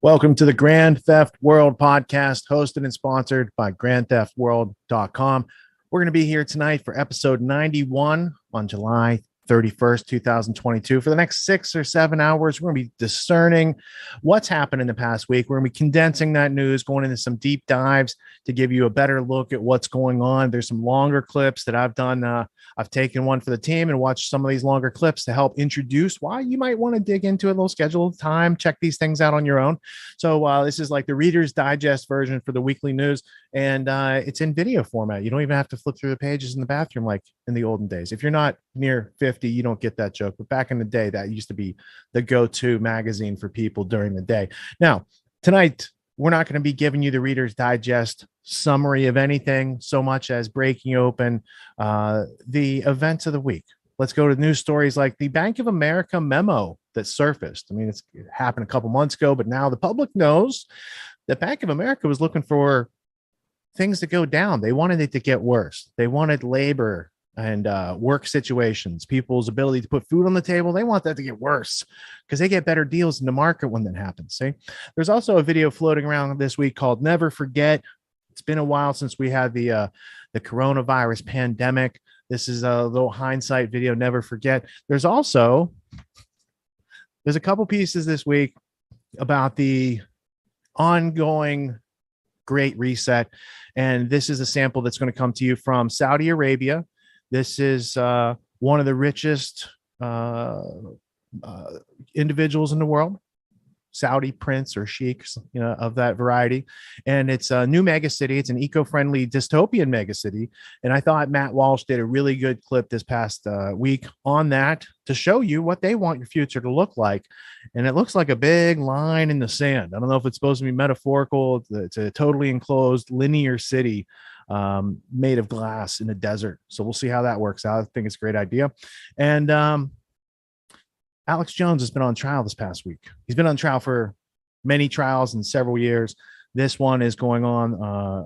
Welcome to the Grand Theft World podcast, hosted and sponsored by GrandTheftWorld.com. We're going to be here tonight for episode 91 on July 31st, 2022. For the next 6 or 7 hours, we're going to be discerning what's happened in the past week. We're going to be condensing that news, going into some deep dives to give you a better look at what's going on. There's some longer clips that I've done. I've taken one for the team and watched some of these longer clips to help introduce why you might want to dig into a little scheduled time, check these things out on your own. So this is like the Reader's Digest version for the weekly news, and it's in video format. You don't even have to flip through the pages in the bathroom like in the olden days. If you're not near 50, you don't get that joke. But back in the day, that used to be the go-to magazine for people during the day. Now, tonight, we're not going to be giving you the Reader's Digest summary of anything so much as breaking open the events of the week. Let's go to news stories like the Bank of America memo that surfaced. I mean, it happened a couple months ago, but now the public knows that Bank of America was looking for things to go down. They wanted it to get worse. They wanted labor and work situations, people's ability to put food on the table. They want that to get worse because they get better deals in the market when that happens. See, there's also a video floating around this week called Never Forget. It's been a while since we had the coronavirus pandemic. This is a little hindsight video, Never Forget. There's a couple pieces this week about the ongoing Great Reset. And this is a sample that's going to come to you from Saudi Arabia. This is one of the richest individuals in the world, Saudi prince or sheiks, of that variety. And it's a new megacity. It's an eco-friendly dystopian megacity. And I thought Matt Walsh did a really good clip this past week on that to show you what they want your future to look like. And it looks like a big line in the sand. I don't know if it's supposed to be metaphorical. It's a totally enclosed linear city made of glass in the desert. So we'll see how that works out. I think it's a great idea. And Alex Jones has been on trial this past week. He's been on trial for many trials in several years. This one is going on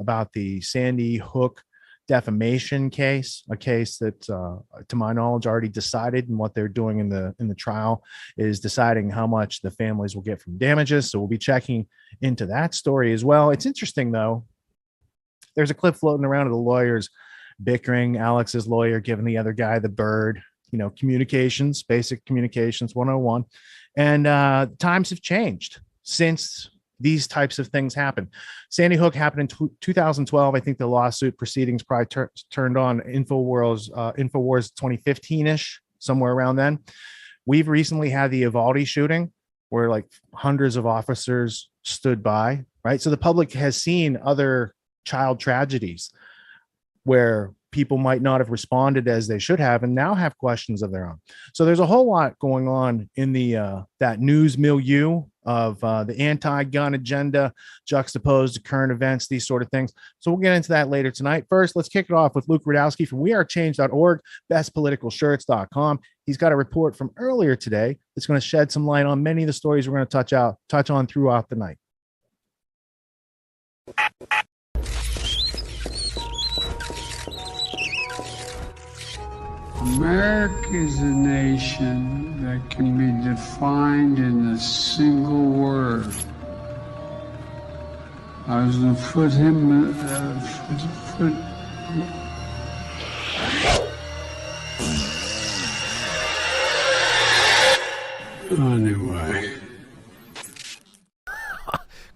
about the Sandy Hook defamation case, a case that, to my knowledge, already decided, and what they're doing in the trial is deciding how much the families will get from damages. So we'll be checking into that story as well. It's interesting, though. There's a clip floating around of the lawyers bickering, Alex's lawyer giving the other guy the bird, communications, basic communications 101. And times have changed since these types of things happen. Sandy Hook happened in 2012. I think the lawsuit proceedings probably turned on Infowars 2015-ish, somewhere around then. We've recently had the Uvalde shooting where like hundreds of officers stood by, right? So the public has seen other child tragedies where people might not have responded as they should have and now have questions of their own. So there's a whole lot going on in the that news milieu of the anti-gun agenda juxtaposed to current events, these sort of things. So we'll get into that later tonight. First, let's kick it off with Luke Rudowski from wearechange.org, bestpoliticalshirts.com. He's got a report from earlier today that's going to shed some light on many of the stories we're going to touch on throughout the night. America is a nation that can be defined in a single word. I was going to put him, anyway.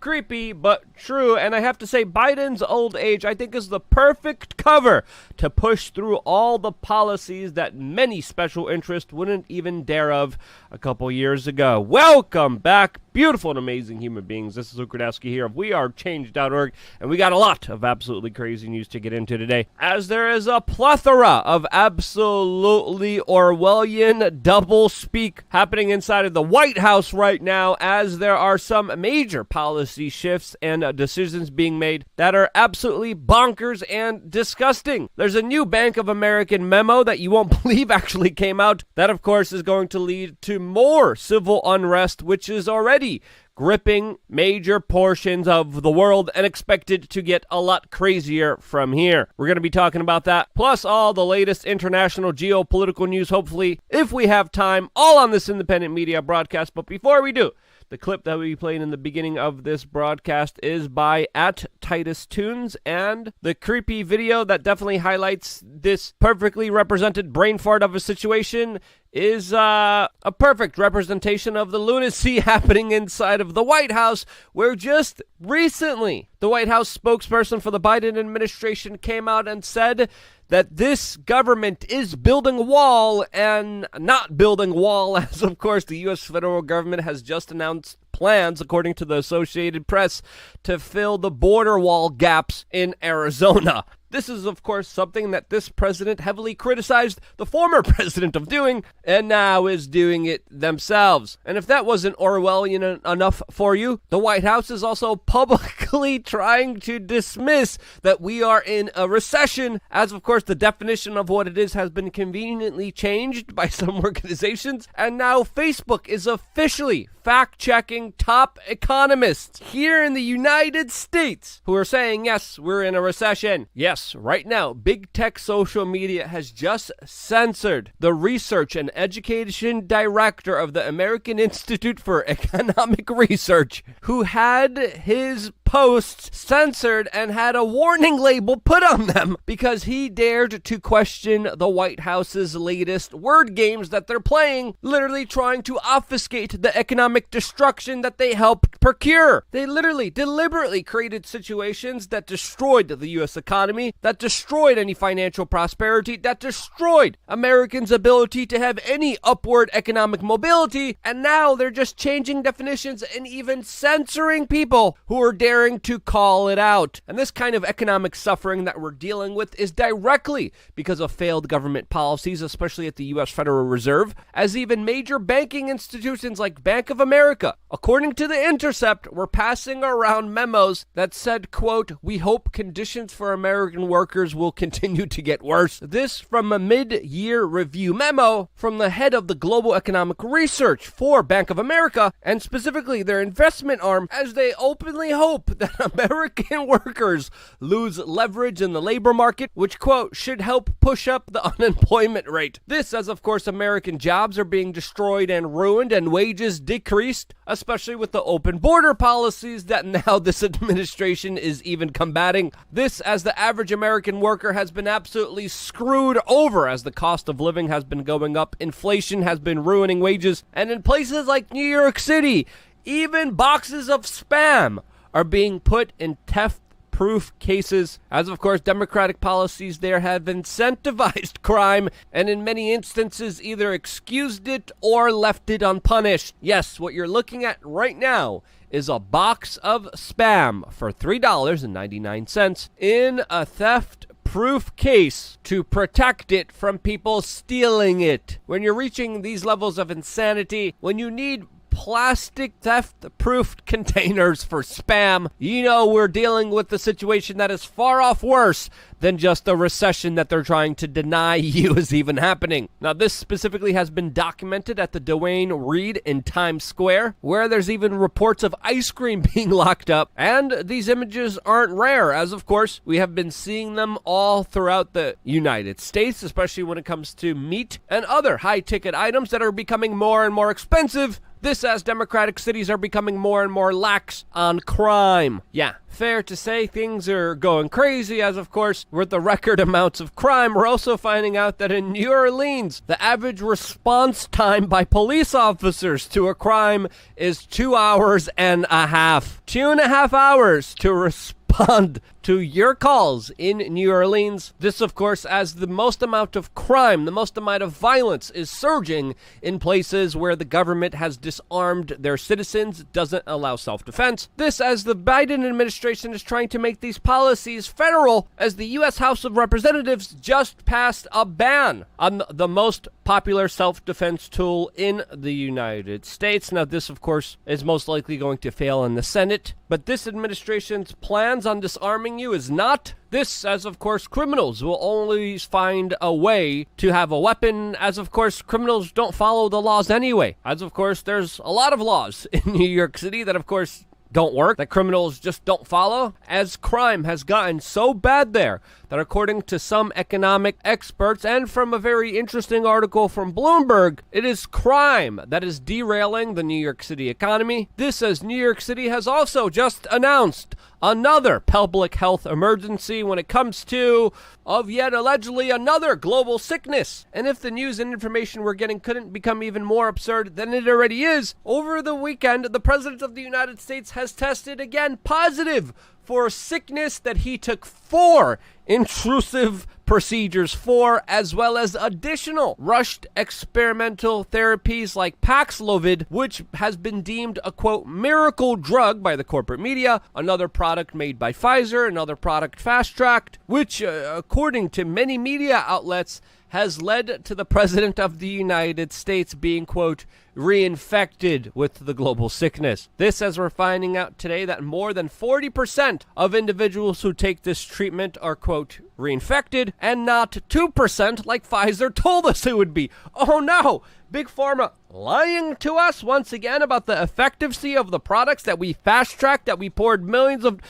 Creepy, but true, and I have to say Biden's old age, I think, is the perfect cover to push through all the policies that many special interests wouldn't even dare of a couple years ago. Welcome back, beautiful and amazing human beings. This is Luke Rudowski here of wearechange.org, and we got a lot of absolutely crazy news to get into today, as there is a plethora of absolutely Orwellian double-speak happening inside of the White House right now, as there are some major policy shifts and decisions being made that are absolutely bonkers and disgusting. There's a new Bank of America memo that you won't believe actually came out. That, of course, is going to lead to more civil unrest, which is already gripping major portions of the world and expected to get a lot crazier from here. We're going to be talking about that, plus all the latest international geopolitical news, hopefully, if we have time, all on this independent media broadcast. But before we do, The clip that we played in the beginning of this broadcast is by @TitusTunes, and the creepy video that definitely highlights this perfectly represented brain fart of a situation is a perfect representation of the lunacy happening inside of the White House, where just recently the White House spokesperson for the Biden administration came out and said that this government is building a wall and not building a wall, as of course the U.S. federal government has just announced plans, according to the Associated Press, to fill the border wall gaps in Arizona. This is, of course, something that this president heavily criticized the former president of doing, and now is doing it themselves. And if that wasn't Orwellian enough for you, the White House is also publicly trying to dismiss that we are in a recession, as, of course, the definition of what it is has been conveniently changed by some organizations, and now Facebook is officially fact-checking top economists here in the United States who are saying, yes, we're in a recession. Yes, right now, big tech social media has just censored the research and education director of the American Institute for Economic Research, who had his posts censored and had a warning label put on them because he dared to question the White House's latest word games that they're playing, literally trying to obfuscate the economic destruction that they helped procure. They literally deliberately created situations that destroyed the U.S. economy, that destroyed any financial prosperity, that destroyed Americans' ability to have any upward economic mobility, and now they're just changing definitions and even censoring people who are daring to call it out. And this kind of economic suffering that we're dealing with is directly because of failed government policies, especially at the U.S. Federal Reserve, as even major banking institutions like Bank of America, according to The Intercept, were passing around memos that said, quote, "We hope conditions for American workers will continue to get worse." This from a mid-year review memo from the head of the Global Economic Research for Bank of America, and specifically their investment arm, as they openly hope that American workers lose leverage in the labor market, which, quote, "should help push up the unemployment rate." This as, of course, American jobs are being destroyed and ruined and wages decreased, especially with the open border policies that now this administration is even combating. This as the average American worker has been absolutely screwed over as the cost of living has been going up, inflation has been ruining wages, and in places like New York City, even boxes of Spam are being put in theft-proof cases, as of course Democratic policies there have incentivized crime and in many instances either excused it or left it unpunished. Yes, what you're looking at right now is a box of Spam for $3.99 in a theft-proof case to protect it from people stealing it. When you're reaching these levels of insanity, when you need plastic theft-proof containers for Spam, you know we're dealing with a situation that is far off worse than just a recession that they're trying to deny you is even happening. Now, this specifically has been documented at the Duane Reade in Times Square, where there's even reports of ice cream being locked up, and these images aren't rare, as of course we have been seeing them all throughout the United States, especially when it comes to meat and other high-ticket items that are becoming more and more expensive. This as democratic cities are becoming more and more lax on crime. Yeah, fair to say things are going crazy, as of course with the record amounts of crime, we're also finding out that in New Orleans, the average response time by police officers to a crime is 2 hours and a half. 2.5 hours to respond to your calls in New Orleans. This, of course, as the most amount of crime, the most amount of violence is surging in places where the government has disarmed their citizens, doesn't allow self-defense. This as the Biden administration is trying to make these policies federal, as the U.S. House of Representatives just passed a ban on the most popular self-defense tool in the United States. Now, this, of course, is most likely going to fail in the Senate, but this administration's plans on disarming you is not. This, as of course, criminals will always find a way to have a weapon, as of course, criminals don't follow the laws anyway. As of course, there's a lot of laws in New York City that, of course, don't work, that criminals just don't follow, as crime has gotten so bad there that according to some economic experts and from a very interesting article from Bloomberg, it is crime that is derailing the New York City economy. This as New York City has also just announced another public health emergency when it comes to of yet allegedly another global sickness. And if the news and information we're getting couldn't become even more absurd than it already is, over the weekend, the President of the United States has tested again positive for a sickness that he took 4 intrusive procedures for, as well as additional rushed experimental therapies like Paxlovid, which has been deemed a, quote, miracle drug by the corporate media, another product made by Pfizer, another product fast-tracked, which, according to many media outlets, has led to the President of the United States being, quote, reinfected with the global sickness. This as we're finding out today that more than 40% of individuals who take this treatment are, quote, reinfected, and not 2% like Pfizer told us it would be. Oh no! Big Pharma lying to us once again about the efficacy of the products that we fast-tracked, that we poured billions of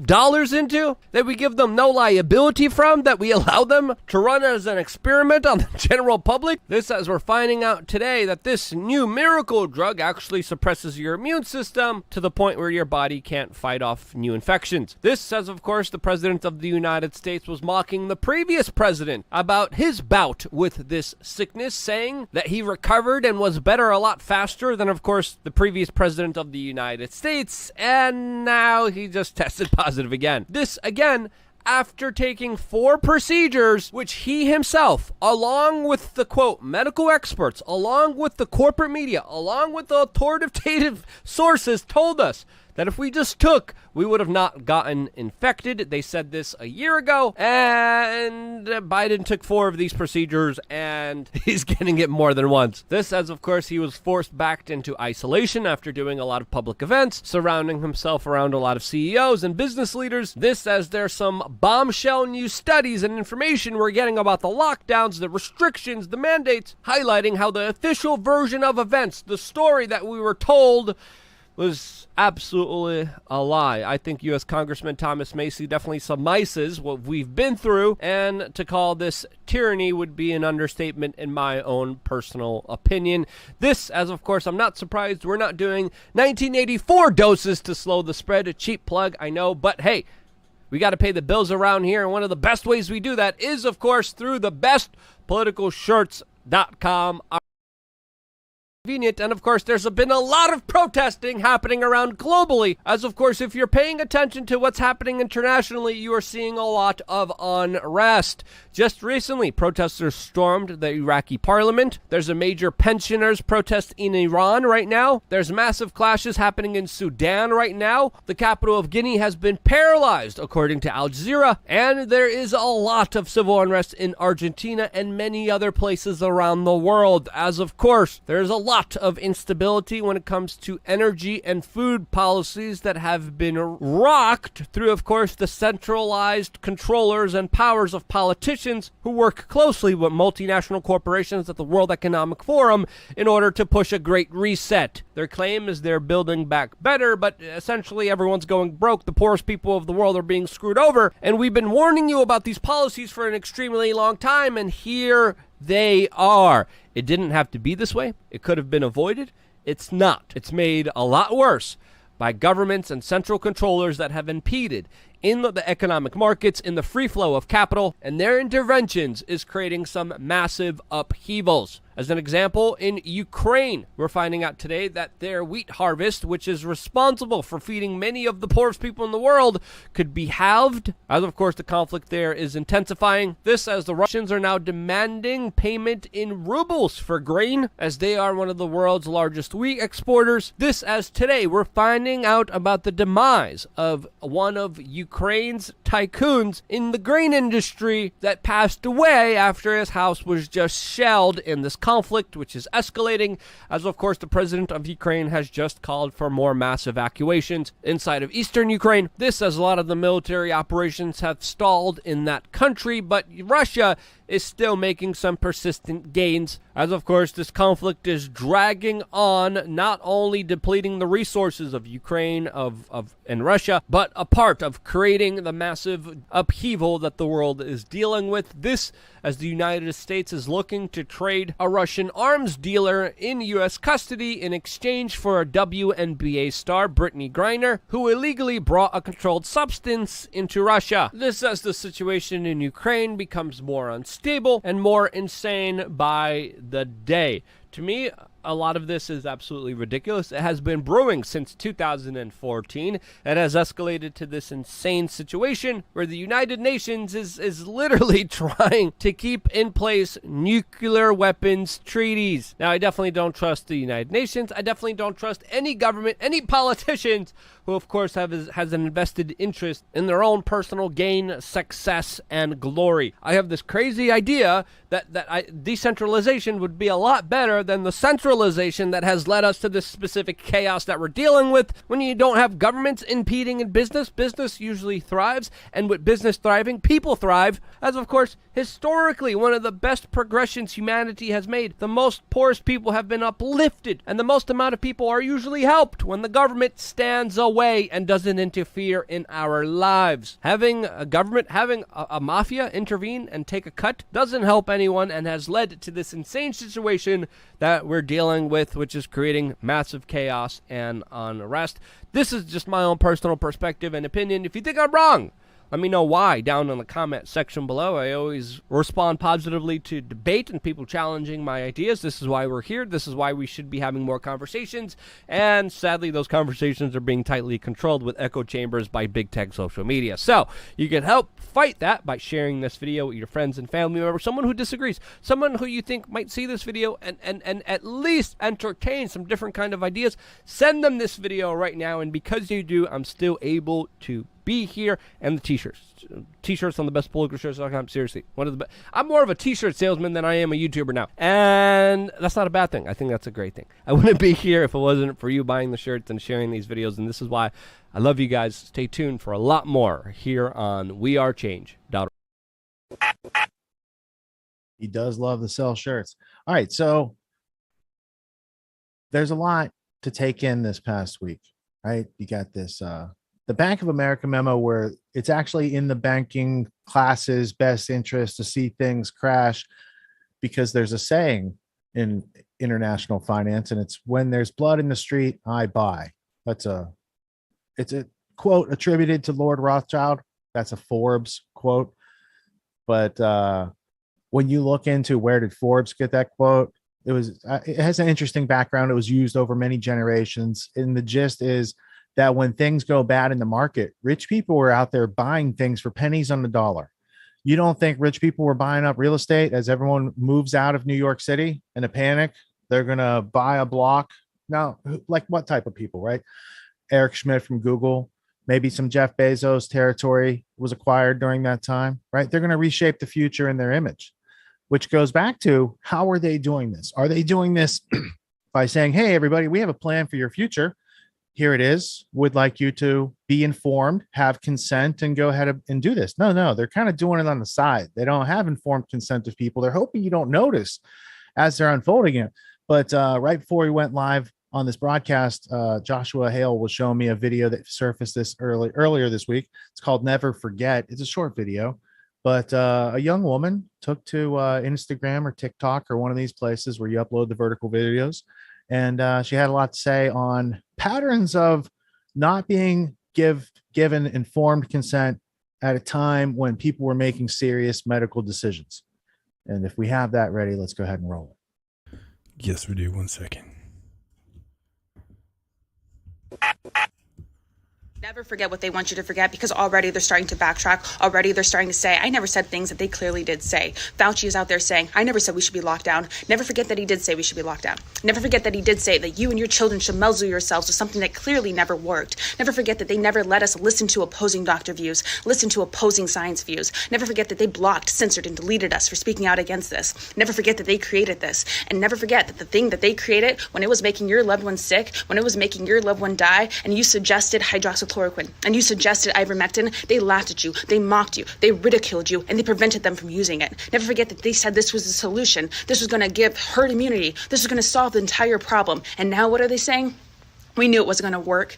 dollars into, that we give them no liability from, that we allow them to run as an experiment on the general public. This as we're finding out today that this new miracle drug actually suppresses your immune system to the point where your body can't fight off new infections. This says, of course, the President of the United States was mocking the previous president about his bout with this sickness, saying that he recovered and was better a lot faster than, of course, the previous president of the United States, and now he just tested positive again. This, again, after taking 4 procedures, which he himself, along with the, quote, medical experts, along with the corporate media, along with the authoritative sources, told us that if we just took, we would have not gotten infected. They said this a year ago, and Biden took 4 of these procedures, and he's getting it more than once. This as, of course, he was forced back into isolation after doing a lot of public events, surrounding himself around a lot of CEOs and business leaders. This as there's some bombshell new studies and information we're getting about the lockdowns, the restrictions, the mandates, highlighting how the official version of events, the story that we were told, was absolutely a lie. I think U.S. Congressman Thomas Macy definitely surmises what we've been through, and to call this tyranny would be an understatement in my own personal opinion. This, as of course, I'm not surprised we're not doing 1984 doses to slow the spread. A cheap plug, I know, but hey, we got to pay the bills around here, and one of the best ways we do that is, of course, through the bestpoliticalshirts.com. Convenient, and of course there's been a lot of protesting happening around globally, as of course if you're paying attention to what's happening internationally, you are seeing a lot of unrest. Just recently, protesters stormed the Iraqi parliament. There's a major pensioners protest in Iran right now. There's massive clashes happening in Sudan right now. The capital of Guinea has been paralyzed, according to Al Jazeera, and there is a lot of civil unrest in Argentina and many other places around the world, as of course there's a lot of instability when it comes to energy and food policies that have been rocked through, of course, the centralized controllers and powers of politicians who work closely with multinational corporations at the World Economic Forum in order to push a great reset. Their claim is they're building back better, but essentially everyone's going broke. The poorest people of the world are being screwed over, and we've been warning you about these policies for an extremely long time, and here they are. It didn't have to be this way. It could have been avoided. It's not. It's made a lot worse by governments and central controllers that have impeded in the economic markets, in the free flow of capital, and their interventions is creating some massive upheavals. As an example, in Ukraine, we're finding out today that their wheat harvest, which is responsible for feeding many of the poorest people in the world, could be halved, as of course the conflict there is intensifying. This as the Russians are now demanding payment in rubles for grain, as they are one of the world's largest wheat exporters. This as today we're finding out about the demise of one of Ukraine's tycoons in the grain industry that passed away after his house was just shelled in this conflict, which is escalating, as of course the president of Ukraine has just called for more mass evacuations inside of eastern Ukraine. This, as a lot of the military operations have stalled in that country, but Russia is still making some persistent gains, as of course this conflict is dragging on, not only depleting the resources of Ukraine and Russia, but a part of creating the massive upheaval that the world is dealing with. This, as the United States is looking to trade a Russian arms dealer in U.S. custody in exchange for a WNBA star, Brittany Griner, who illegally brought a controlled substance into Russia. This, as the situation in Ukraine becomes more unstable and more insane by the day. To me, a lot of this is absolutely ridiculous. It has been brewing since 2014. It has escalated to this insane situation where the United Nations is literally trying to keep in place nuclear weapons treaties. Now, I definitely don't trust the United Nations. I definitely don't trust any government, any politicians who, of course, has an invested interest in their own personal gain, success, and glory. I have this crazy idea that decentralization would be a lot better than the centralization that has led us to this specific chaos that we're dealing with. When you don't have governments impeding in business, business usually thrives, and with business thriving, people thrive, as of course, historically, one of the best progressions humanity has made. The most poorest people have been uplifted, and the most amount of people are usually helped when the government stands away and doesn't interfere in our lives. Having a government, having a mafia intervene and take a cut doesn't help anyone, and has led to this insane situation that we're dealing with, which is creating massive chaos and unrest. This is just my own personal perspective and opinion. If you think I'm wrong, let me know why down in the comment section below. I always respond positively to debate and people challenging my ideas. This is why we're here. This is why we should be having more conversations. And sadly, those conversations are being tightly controlled with echo chambers by big tech social media. So you can help fight that by sharing this video with your friends and family members, someone who disagrees, someone who you think might see this video and at least entertain some different kind of ideas. Send them this video right now. And because you do, I'm still able to be here. And the t-shirts on the bestpoliticalshirts.com. Seriously, one of the best. I'm more of a t-shirt salesman than I am a YouTuber now, and that's not a bad thing. I think that's a great thing. I wouldn't be here if it wasn't for you buying the shirts and sharing these videos, and this is why I love you guys. Stay tuned for a lot more here on wearechange.org. He does love to sell shirts. All right, so there's a lot to take in this past week, right? You got this the Bank of America memo, where it's actually in the banking class's best interest to see things crash, because there's a saying in international finance, and it's when there's blood in the street, I buy. It's a quote attributed to Lord Rothschild. That's a Forbes quote. But when you look into where did Forbes get that quote, it has an interesting background. It was used over many generations. And the gist is that when things go bad in the market, rich people were out there buying things for pennies on the dollar. You don't think rich people were buying up real estate as everyone moves out of New York City in a panic? They're going to buy a block. Now, like what type of people, right? Eric Schmidt from Google, maybe some Jeff Bezos territory was acquired during that time, right? They're going to reshape the future in their image, which goes back to, how are they doing this? Are they doing this by saying, hey, everybody, we have a plan for your future. Here it is. Would like you to be informed, have consent, and go ahead and do this. No, they're kind of doing it on the side. They don't have informed consent of people. They're hoping you don't notice as they're unfolding it. But right before we went live on this broadcast, Joshua Hale was showing me a video that surfaced this earlier this week. It's called Never Forget. It's a short video, but a young woman took to Instagram or TikTok or one of these places where you upload the vertical videos. And she had a lot to say on patterns of not being given informed consent at a time when people were making serious medical decisions. And if we have that ready, let's go ahead and roll it. Yes, we do. 1 second. Never forget what they want you to forget, because already they're starting to backtrack. Already they're starting to say, I never said things that they clearly did say. Fauci is out there saying, I never said we should be locked down. Never forget that he did say we should be locked down. Never forget that he did say that you and your children should muzzle yourselves with something that clearly never worked. Never forget that they never let us listen to opposing doctor views, listen to opposing science views. Never forget that they blocked, censored, and deleted us for speaking out against this. Never forget that they created this. And never forget that the thing that they created, when it was making your loved one sick, when it was making your loved one die, and you suggested hydroxychloroquine, and you suggested ivermectin, they laughed at you, they mocked you, they ridiculed you, and they prevented them from using it. Never forget that they said this was the solution. This was going to give herd immunity. This was going to solve the entire problem. And now what are they saying? We knew it wasn't going to work.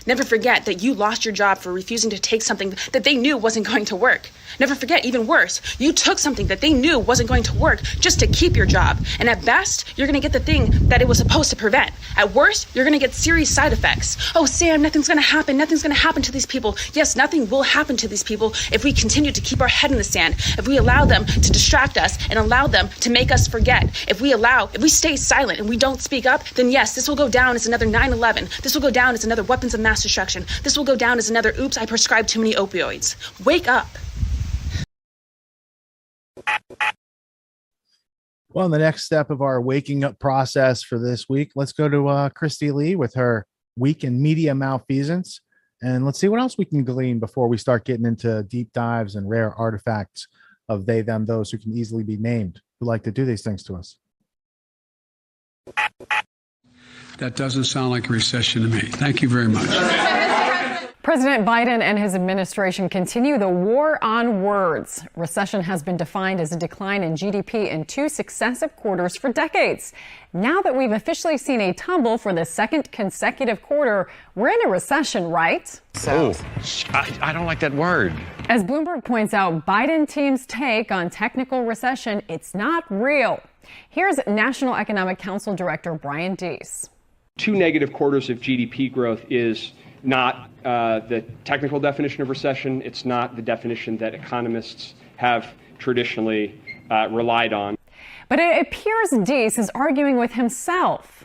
Never forget that you lost your job for refusing to take something that they knew wasn't going to work. Never forget, even worse, you took something that they knew wasn't going to work just to keep your job. And at best, you're going to get the thing that it was supposed to prevent. At worst, you're going to get serious side effects. Oh, Sam, nothing's going to happen. Nothing's going to happen to these people. Yes, nothing will happen to these people if we continue to keep our head in the sand, if we allow them to distract us and allow them to make us forget. If we stay silent and we don't speak up, then yes, this will go down as another 9/11. This will go down as another weapons of mass destruction. This will go down as another, oops, I prescribed too many opioids. Wake up. Well, the next step of our waking up process for this week, let's go to Christy Lee with her week in media malfeasance. And let's see what else we can glean before we start getting into deep dives and rare artifacts of they, them, those who can easily be named, who like to do these things to us. That doesn't sound like a recession to me. Thank you very much. President Biden and his administration continue the war on words. Recession has been defined as a decline in GDP in 2 successive quarters for decades. Now that we've officially seen a tumble for the second consecutive quarter, we're in a recession, right? I don't like that word. As Bloomberg points out, Biden team's take on technical recession, it's not real. Here's National Economic Council Director Brian Deese. 2 negative quarters of GDP growth is not the technical definition of recession. It's not the definition that economists have traditionally relied on. But it appears Deese is arguing with himself.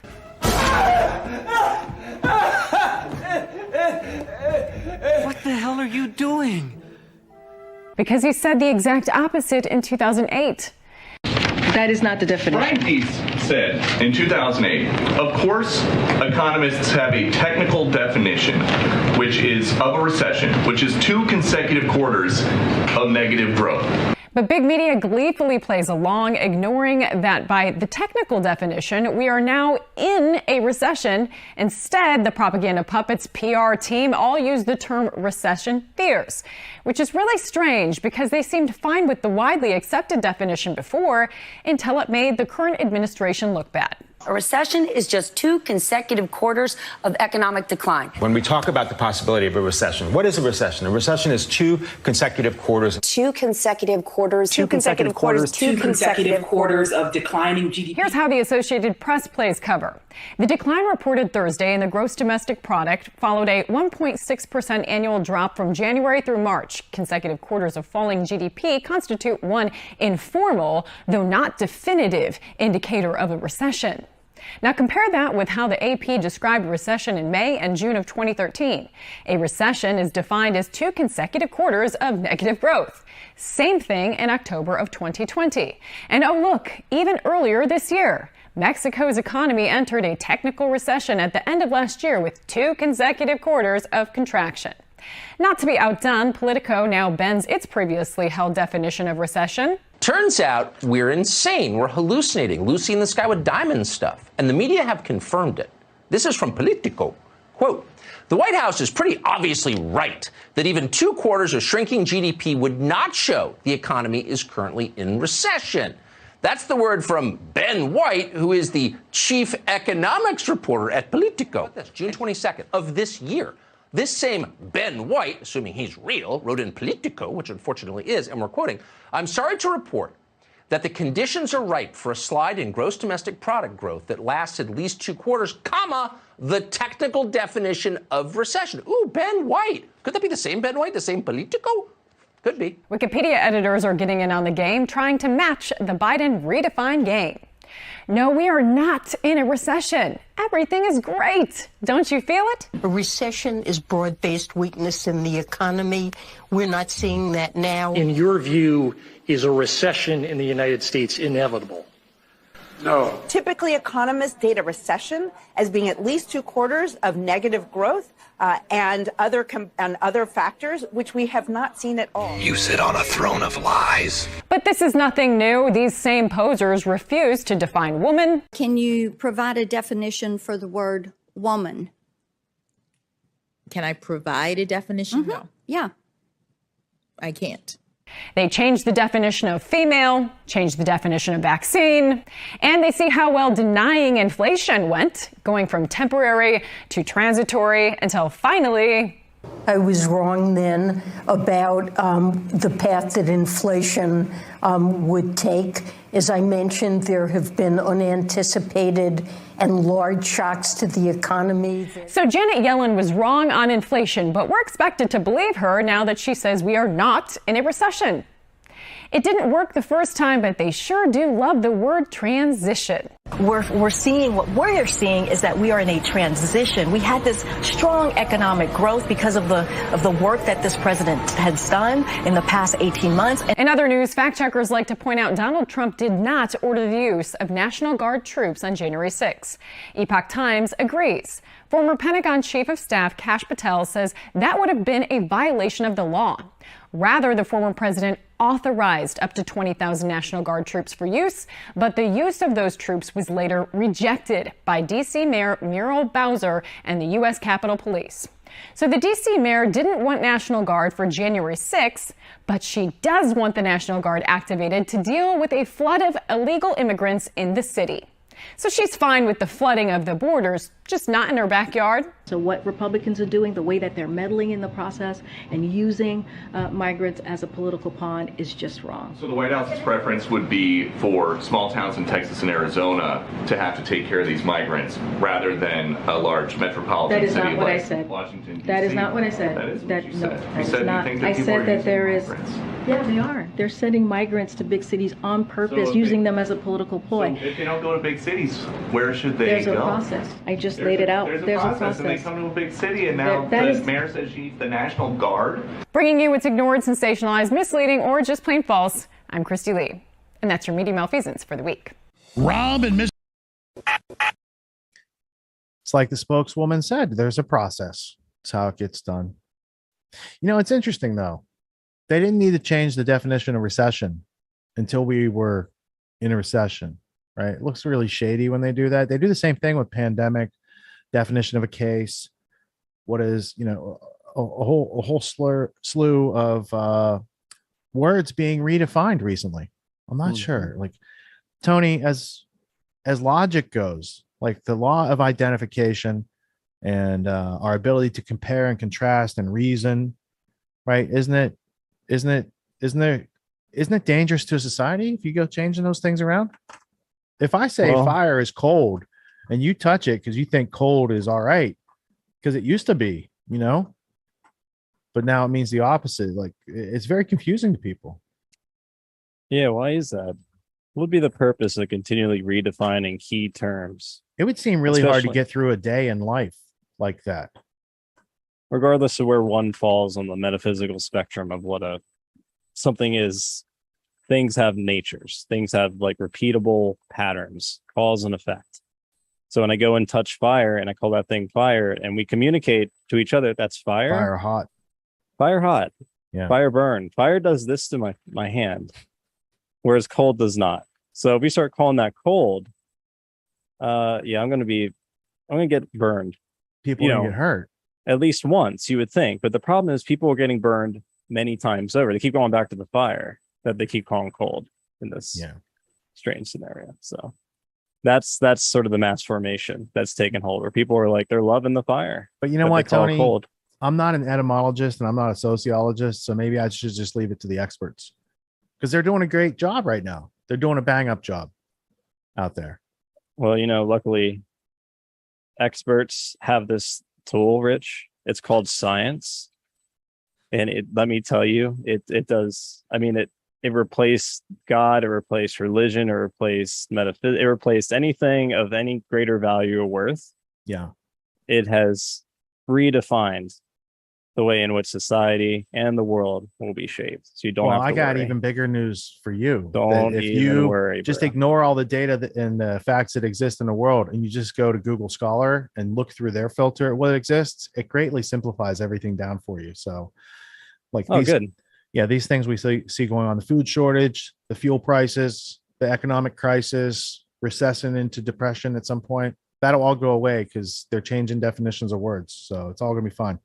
What the hell are you doing? Because he said the exact opposite in 2008. That is not the definition. Brian Deese said in 2008, of course, economists have a technical definition, which is of a recession, which is 2 consecutive quarters of negative growth. But big media gleefully plays along, ignoring that by the technical definition, we are now in a recession. Instead, the propaganda puppets PR team all use the term recession fears, which is really strange because they seemed fine with the widely accepted definition before until it made the current administration look bad. A recession is just 2 consecutive quarters of economic decline. When we talk about the possibility of a recession, what is a recession? A recession is 2 consecutive quarters. 2 consecutive quarters. 2 consecutive quarters. 2 consecutive quarters of declining GDP. Here's how the Associated Press plays cover. The decline reported Thursday in the gross domestic product followed a 1.6% annual drop from January through March. Consecutive quarters of falling GDP constitute one informal, though not definitive, indicator of a recession. Now compare that with how the AP described recession in May and June of 2013. A recession is defined as 2 consecutive quarters of negative growth. Same thing in October of 2020. And oh look, even earlier this year, Mexico's economy entered a technical recession at the end of last year with 2 consecutive quarters of contraction. Not to be outdone, Politico now bends its previously held definition of recession. Turns out we're insane. We're hallucinating. Lucy in the sky with diamonds stuff. And the media have confirmed it. This is from Politico. Quote, the White House is pretty obviously right that even 2 quarters of shrinking GDP would not show the economy is currently in recession. That's the word from Ben White, who is the chief economics reporter at Politico. That's June 22nd of this year. This same Ben White, assuming he's real, wrote in Politico, which unfortunately is, and we're quoting, I'm sorry to report that the conditions are ripe for a slide in gross domestic product growth that lasts at least 2 quarters, comma, the technical definition of recession. Ooh, Ben White. Could that be the same Ben White, the same Politico? Could be. Wikipedia editors are getting in on the game, trying to match the Biden redefined game. No, we are not in a recession. Everything is great. Don't you feel it? A recession is broad-based weakness in the economy. We're not seeing that now. In your view, is a recession in the United States inevitable? No. Typically, economists date a recession as being at least 2 quarters of negative growth and other factors, which we have not seen at all. You sit on a throne of lies. But this is nothing new. These same posers refuse to define woman. Can you provide a definition for the word woman? Can I provide a definition? No. Yeah. I can't. They changed the definition of female, changed the definition of vaccine, and they see how well denying inflation went, going from temporary to transitory until finally... I was wrong then about the path that inflation would take. As I mentioned, there have been unanticipated and large shocks to the economy. So Janet Yellen was wrong on inflation, but we're expected to believe her now that she says we are not in a recession. It didn't work the first time, but they sure do love the word transition. We're seeing, what we're seeing is that we are in a transition. We had this strong economic growth because of the work that this president has done in the past 18 months. In other news, fact checkers like to point out Donald Trump did not order the use of National Guard troops on January 6. Epoch Times agrees. Former Pentagon Chief of Staff Kash Patel says that would have been a violation of the law. Rather, the former president authorized up to 20,000 National Guard troops for use, but the use of those troops was later rejected by D.C. Mayor Muriel Bowser and the U.S. Capitol Police. So the D.C. mayor didn't want National Guard for January 6th, but she does want the National Guard activated to deal with a flood of illegal immigrants in the city. So she's fine with the flooding of the borders, just not in her backyard. So what Republicans are doing, the way that they're meddling in the process and using migrants as a political pawn is just wrong. So the White House's preference would be for small towns in Texas and Arizona to have to take care of these migrants rather than a large metropolitan city. That is city not what like I said. Washington, D.C. That is not what I said. That is what you said. You said not. you think that I people said are that using there is. migrants. Yeah, they are. They're sending migrants to big cities on purpose, using them as a political ploy. So if they don't go to big cities, where should they There's go? There's a process. I just laid it out. There's a process, and they come to a big city, and now the mayor says she needs the National Guard. Bringing you what's ignored, sensationalized, misleading, or just plain false, I'm Christy Lee. And that's your media malfeasance for the week. Rob and Miss. It's like the spokeswoman said, there's a process. It's how it gets done. You know, it's interesting, though. They didn't need to change the definition of recession until we were in a recession, right? It looks really shady when they do that. They do the same thing with pandemic, definition of a case. What is, you know, a whole slew of words being redefined recently. I'm not sure. Like, Tony, as logic goes, like the law of identification and our ability to compare and contrast and reason, right? Isn't it dangerous to a society if you go changing those things around? If I say fire is cold and you touch it because you think cold is all right, because it used to be, you know, but now it means the opposite. Like, it's very confusing to people. Yeah, why is that? What would be the purpose of continually redefining key terms? It would seem really hard to get through a day in life like that. Regardless of where one falls on the metaphysical spectrum of what something is, things have natures. Things have like repeatable patterns, cause and effect. So when I go and touch fire and I call that thing fire and we communicate to each other, that's fire. Fire hot. Fire hot. Yeah. Fire burn. Fire does this to my hand, whereas cold does not. So if we start calling that cold, I'm going to get burned. People get hurt. At least once, you would think. But the problem is people are getting burned many times over. They keep going back to the fire that they keep calling cold in this strange scenario. So that's sort of the mass formation that's taken hold, where people are like, they're loving the fire. But you know what, Tony? Cold. I'm not an etymologist and I'm not a sociologist, so maybe I should just leave it to the experts because they're doing a great job right now. They're doing a bang up job out there. Well, you know, luckily experts have this tool, Rich. It's called science. And let me tell you, it does. I mean, it it replaced God, it replaced religion, it replaced metaphysics, it replaced anything of any greater value or worth. Yeah. It has redefined the way in which society and the world will be shaped. So you don't have to I got worry. even bigger news for you. Don't If even you worry, just bro. ignore all the data and the facts that exist in the world, and you just go to Google Scholar and look through their filter at what exists, it greatly simplifies everything down for you. So, like, Good. Yeah, these things we see going on: the food shortage, the fuel prices, the economic crisis, recession into depression at some point. That'll all go away because they're changing definitions of words. So it's all gonna be fine.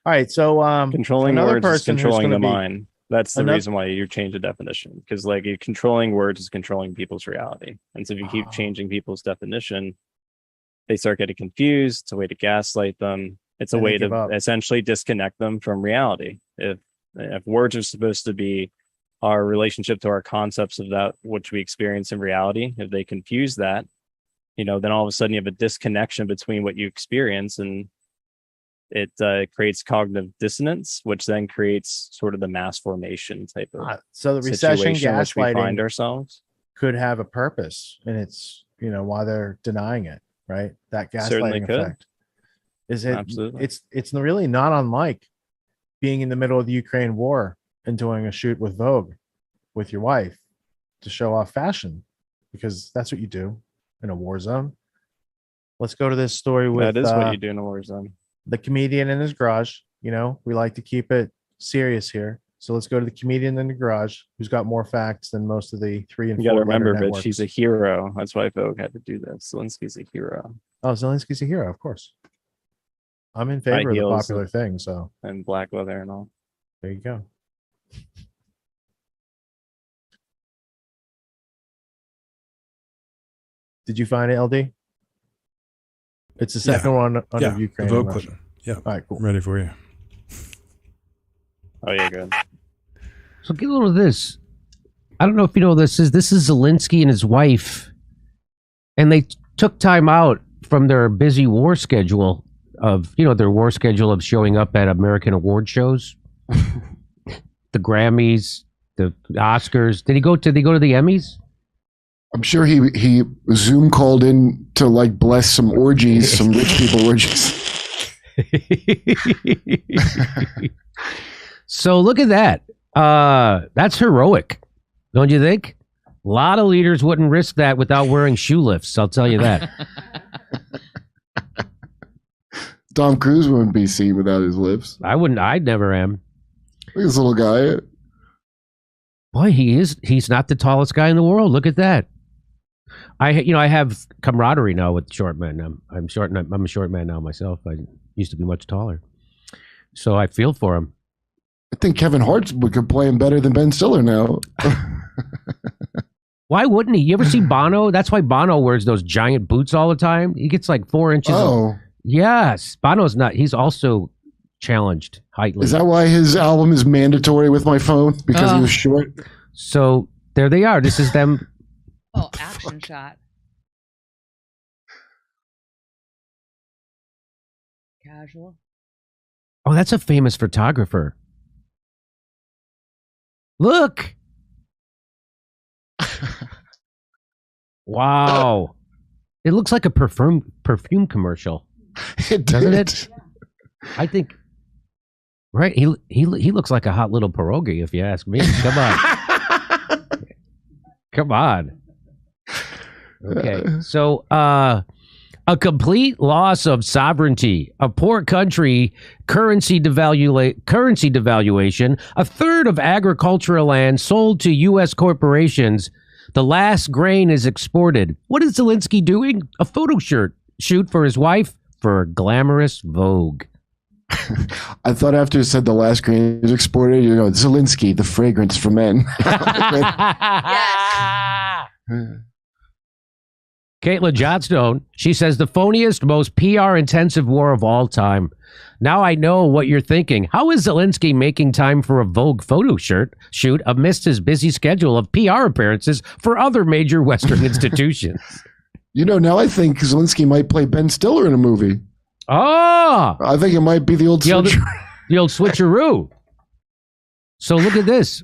All right, so controlling another words is person who's controlling gonna the be- mind. That's the another- reason why you change the definition, because like controlling words is controlling people's reality. And so if you keep changing people's definition, they start getting confused. It's a way to gaslight them. It's a And they way give to up. essentially disconnect them from reality. If words are supposed to be our relationship to our concepts of that which we experience in reality, if they confuse that, then all of a sudden you have a disconnection between what you experience, and it creates cognitive dissonance, which then creates sort of the mass formation type of so the recession situation in which we find gaslighting ourselves. could have a purpose, and it's why they're denying it, right? That Certainly gaslighting could. effect is it. Absolutely. It's really not unlike being in the middle of the Ukraine war and doing a shoot with Vogue with your wife to show off fashion, because that's what you do in a war zone. Let's go to this story with That is what you do in a war zone. the comedian in his garage. We like to keep it serious here. So let's go to the comedian in the garage who's got more facts than most of the 3 and You got 4 to remember, letter Rich, networks. he's a hero. That's why Vogue had to do this. Zelensky's a hero. Oh, Zelensky's a hero, of course. I'm in High favor of the heels popular thing, so and black leather and all. there you go. Did you find it, LD? It's the second one under Ukraine. the Vogue and clip. Russia. Yeah. All right, cool. I'm ready for you. Oh yeah, good. So get a little of this. I don't know if you know this is Zelensky and his wife, and they took time out from their busy war schedule of showing up at American award shows, the Grammys, the Oscars. Did they go to the Emmys? I'm sure he Zoom called in to like bless some orgies, some rich people orgies. So look at that. That's heroic, don't you think? A lot of leaders wouldn't risk that without wearing shoe lifts. I'll tell you that. Tom Cruise wouldn't be seen without his lips. I wouldn't. I never am. Look at this little guy. Boy, he's not the tallest guy in the world. Look at that. I have camaraderie now with short men. I'm short. I'm a short man now myself. I used to be much taller, so I feel for him. I think Kevin Hart could play him better than Ben Stiller now. Why wouldn't he? You ever see Bono? That's why Bono wears those giant boots all the time. He gets like 4 inches. Oh. Yes. Bono's not. He's also challenged heightly. Is that why his album is mandatory with my phone? Because he was short? So there they are. This is them. Oh, action shot. Casual. Oh, that's a famous photographer. Look. Wow. It looks like a perfume commercial. Doesn't it? I think. Right. He looks like a hot little pierogi, if you ask me. Come on. Come on. Okay. So a complete loss of sovereignty, a poor country, currency devaluation, a third of agricultural land sold to U.S. corporations. The last grain is exported. What is Zelensky doing? A photo shoot for his wife for glamorous Vogue. I thought after it said the last grain is exported, Zelensky, the fragrance for men. Caitlin Johnstone, she says the phoniest, most PR-intensive war of all time. Now I know what you're thinking. How is Zelensky making time for a Vogue photo shoot amidst his busy schedule of PR appearances for other major Western institutions? Now I think Zelensky might play Ben Stiller in a movie. Oh! I think it might be the old switcheroo. So look at this.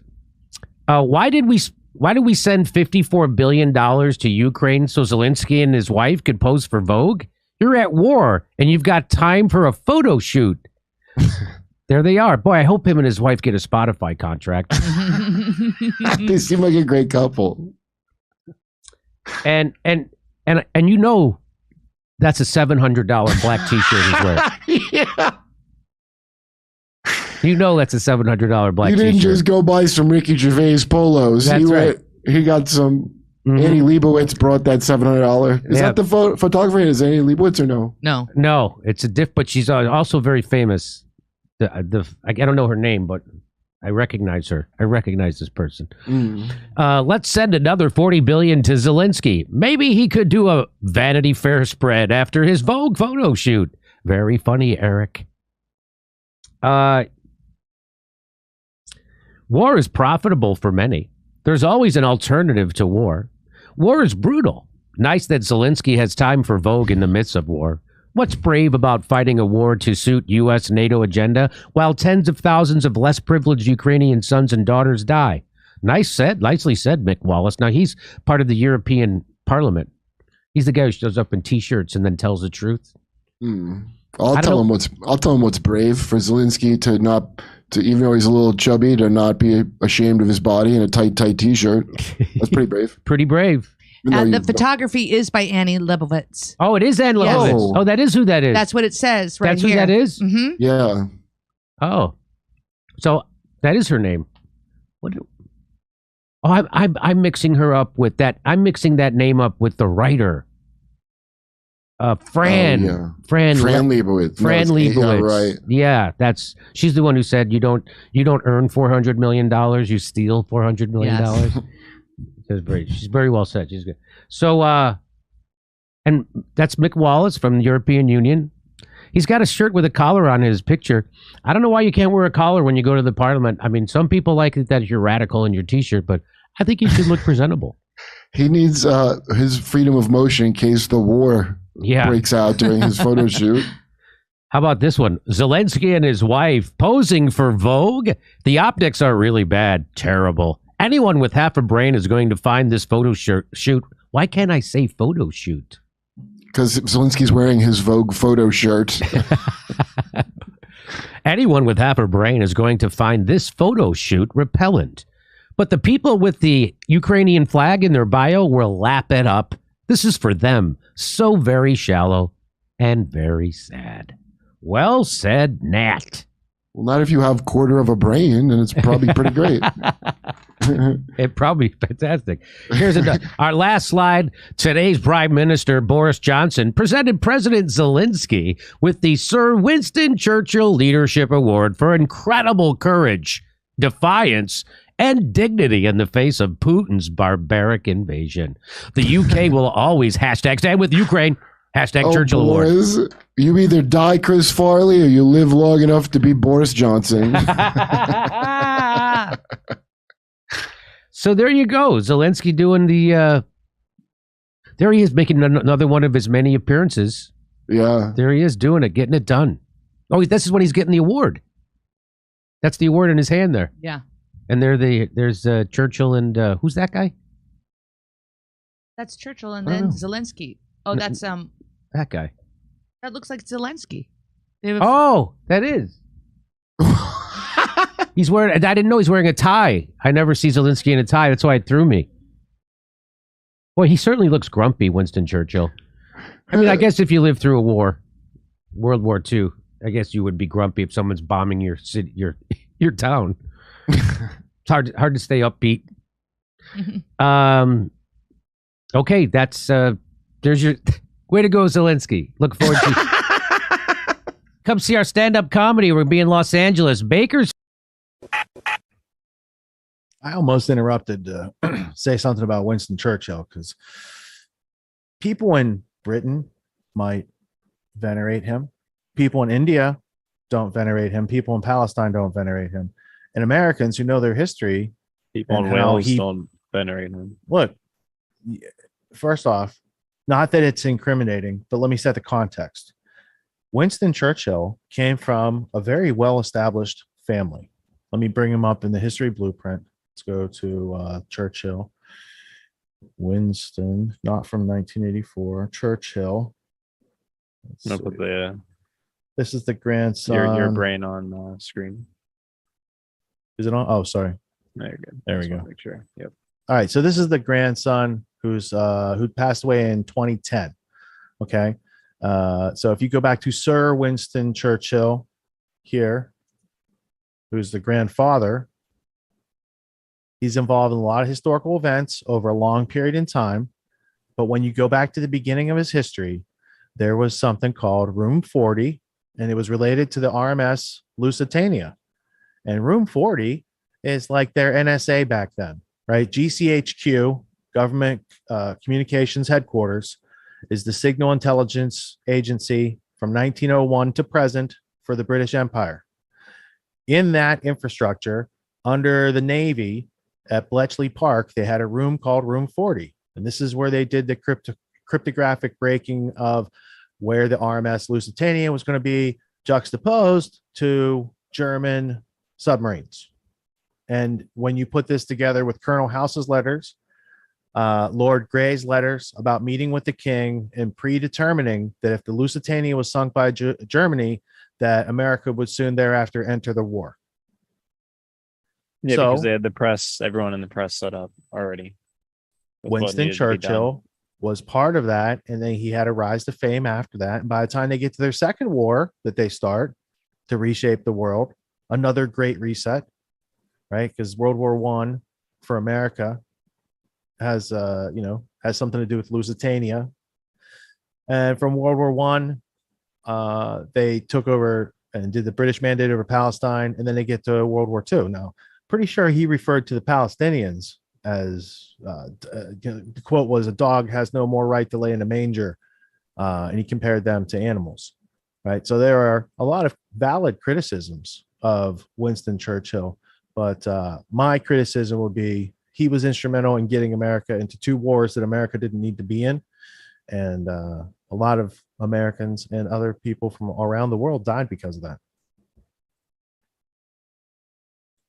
Why did we send $54 billion to Ukraine so Zelensky and his wife could pose for Vogue? You're at war and you've got time for a photo shoot. There they are. Boy, I hope him and his wife get a Spotify contract. They seem like a great couple. And you know that's a $700 black t-shirt he's wearing. Yeah. You know that's a $700 black You t-shirt. didn't just go buy some Ricky Gervais polos. That's right. He got some. Annie Leibovitz brouot that $700. Is that the photographer? Is Annie Leibovitz or no? No, it's a but she's also very famous. I don't know her name, but I recognize her. I recognize this person. Let's send another $40 billion to Zelensky. Maybe he could do a Vanity Fair spread after his Vogue photo shoot. Very funny, Eric. War is profitable for many. There's always an alternative to war. War is brutal. Nice that Zelensky has time for Vogue in the midst of war. What's brave about fighting a war to suit U.S. NATO agenda while tens of thousands of less privileged Ukrainian sons and daughters die? Nicely said, Mick Wallace. Now, he's part of the European Parliament. He's the guy who shows up in T-shirts and then tells the truth. I'll tell him what's brave for Zelensky to even though he's a little chubby, to not be ashamed of his body in a tight T-shirt. That's pretty brave. Pretty brave. The photography is by Annie Leibovitz. Oh, it is Annie Leibovitz. Oh, that is who that is. That's what it says right That's here. who that is? Mm-hmm. Yeah. Oh, so that is her name. I'm mixing her up with that. I'm mixing that name up with the writer. Fran Lebowitz. Fran Lebowitz. Yeah, right. Yeah, she's the one who said you don't earn $400 million, you steal $400 million. Yes. She's very well said. She's good. So, and that's Mick Wallace from the European Union. He's got a shirt with a collar on his picture. I don't know why you can't wear a collar when you go to the parliament. I mean, some people like it that you're radical in your T-shirt, but I think you should look presentable. He needs his freedom of motion in case the war breaks out during his photo shoot. How about this one? Zelensky and his wife posing for Vogue. The optics are really bad. Terrible. Anyone with half a brain is going to find this photo shoot. Why can't I say photo shoot? Because Zelensky's wearing his Vogue photo shirt. Anyone with half a brain is going to find this photo shoot repellent. But the people with the Ukrainian flag in their bio will lap it up. This is for them. So very shallow and very sad. Well said, Nat. Well, not if you have quarter of a brain, and it's probably pretty great. It probably fantastic. Here's our last slide. Today's Prime Minister Boris Johnson presented President Zelensky with the Sir Winston Churchill Leadership Award for incredible courage, defiance, and dignity in the face of Putin's barbaric invasion. The UK will always hashtag stand with Ukraine. Hashtag Churchill Award. You either die Chris Farley or you live long enough to be Boris Johnson. So there you go. Zelensky doing the... there he is making another one of his many appearances. Yeah. There he is doing it, getting it done. Oh, this is when he's getting the award. That's the award in his hand there. Yeah. And there's Churchill and who's that guy? That's Churchill and then Zelensky. Oh, that's that guy. That looks like Zelensky. That is. He's wearing. I didn't know he's wearing a tie. I never see Zelensky in a tie. That's why it threw me. Boy, he certainly looks grumpy, Winston Churchill. I mean, I guess if you lived through a war, World War II, I guess you would be grumpy if someone's bombing your city, your town. It's hard to stay upbeat. Okay, that's there's your way to go, Zelensky. Look forward to come see our stand-up comedy. We'll be in Los Angeles. Baker's. I almost interrupted to say something about Winston Churchill because people in Britain might venerate him. People in India don't venerate him. People in Palestine don't venerate him. And Americans who know their history, people in Wales don't venerate him. Look, first off, not that it's incriminating, but let me set the context. Winston Churchill came from a very well-established family. Let me bring him up in the history blueprint. Let's go to Churchill. Winston, not from 1984. Churchill. No, put This is the grandson. your brain on screen. Is it on? Oh, sorry. No, you're good. There we Just go. wanna Make sure. Yep. All right. So this is the grandson who passed away in 2010. Okay. So if you go back to Sir Winston Churchill here, who's the grandfather, he's involved in a lot of historical events over a long period in time. But when you go back to the beginning of his history, there was something called Room 40, and it was related to the RMS Lusitania. And Room 40 is like their NSA back then, right? GCHQ, Government Communications Headquarters, is the signal intelligence agency from 1901 to present for the British Empire. In that infrastructure, under the Navy at Bletchley Park, they had a room called Room 40. And this is where they did the cryptographic breaking of where the RMS Lusitania was going to be juxtaposed to German submarines. And when you put this together with Colonel House's letters, Lord Grey's letters about meeting with the king and predetermining that if the Lusitania was sunk by Germany, that America would soon thereafter enter the war. Yeah, So- because they had the press, everyone in the press set up already. with what Winston needed to be done. Churchill was part of that, and then he had a rise to fame after that. And by the time they get to their second war that they start to reshape the world, another great reset, right? Because World War I for America has has something to do with Lusitania. And from World War I, they took over and did the British mandate over Palestine, and then they get to World War II. Now, pretty sure he referred to the Palestinians as the quote was, "A dog has no more right to lay in a manger," and he compared them to animals, right? So there are a lot of valid criticisms of Winston Churchill, but my criticism would be he was instrumental in getting America into two wars that America didn't need to be in, and a lot of Americans and other people from around the world died because of that.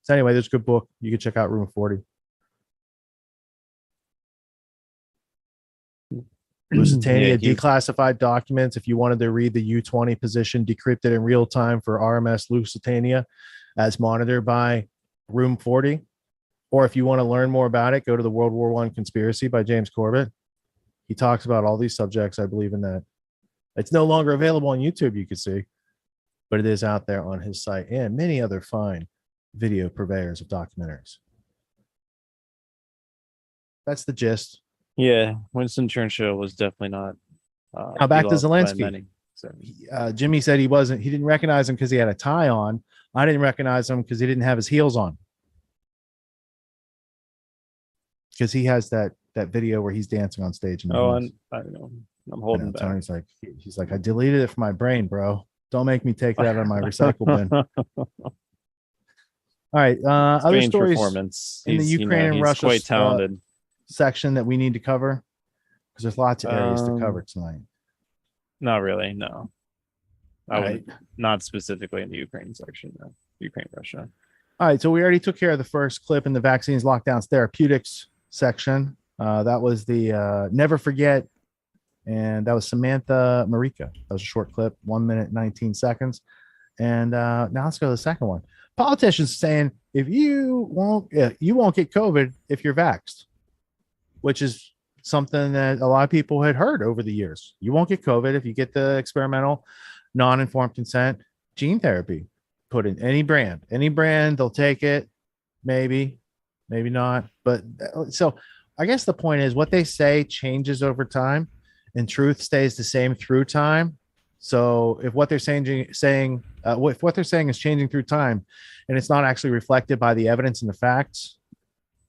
So anyway, there's a good book. You can check out Room 40. Lusitania Yeah, declassified documents. If you wanted to read the U-20 position decrypted in real time for RMS Lusitania as monitored by Room 40, or if you want to learn more about it, go to the World War I Conspiracy by James Corbett. He talks about all these subjects. I believe in that. It's no longer available on YouTube, you can see, but it is out there on his site and many other fine video purveyors of documentaries. That's the gist. Yeah, Winston Churchill was definitely not. Now back to beloved by Zelensky. many, so. Jimmy said he didn't recognize him because he had a tie on. I didn't recognize him because he didn't have his heels on. Because he has that video where he's dancing on stage. In the Oh, heels. and I don't know. I'm holding back. Tony's like, he's like, I deleted it from my brain, bro. Don't make me take that out of my recycle bin. All right. Other Strange stories performance. in the He's, Ukraine and he's Russia quite talented. section that we need to cover, because there's lots of areas to cover tonight. Not really. No, I All would not specifically in the Ukraine section. No. Ukraine, Russia. All right, so we already took care of the first clip in the vaccines, lockdowns, therapeutics section. That was the Never Forget, and that was Samantha Marika. That was a short clip, 1 minute, 19 seconds. And now let's go to the second one. Politicians saying if you won't get COVID if you're vaxxed, which is something that a lot of people had heard over the years. You won't get COVID if you get the experimental, non-informed consent gene therapy. Put in any brand, they'll take it. Maybe not. But so I guess the point is what they say changes over time and truth stays the same through time. So if what they're saying if what they're saying is changing through time and it's not actually reflected by the evidence and the facts,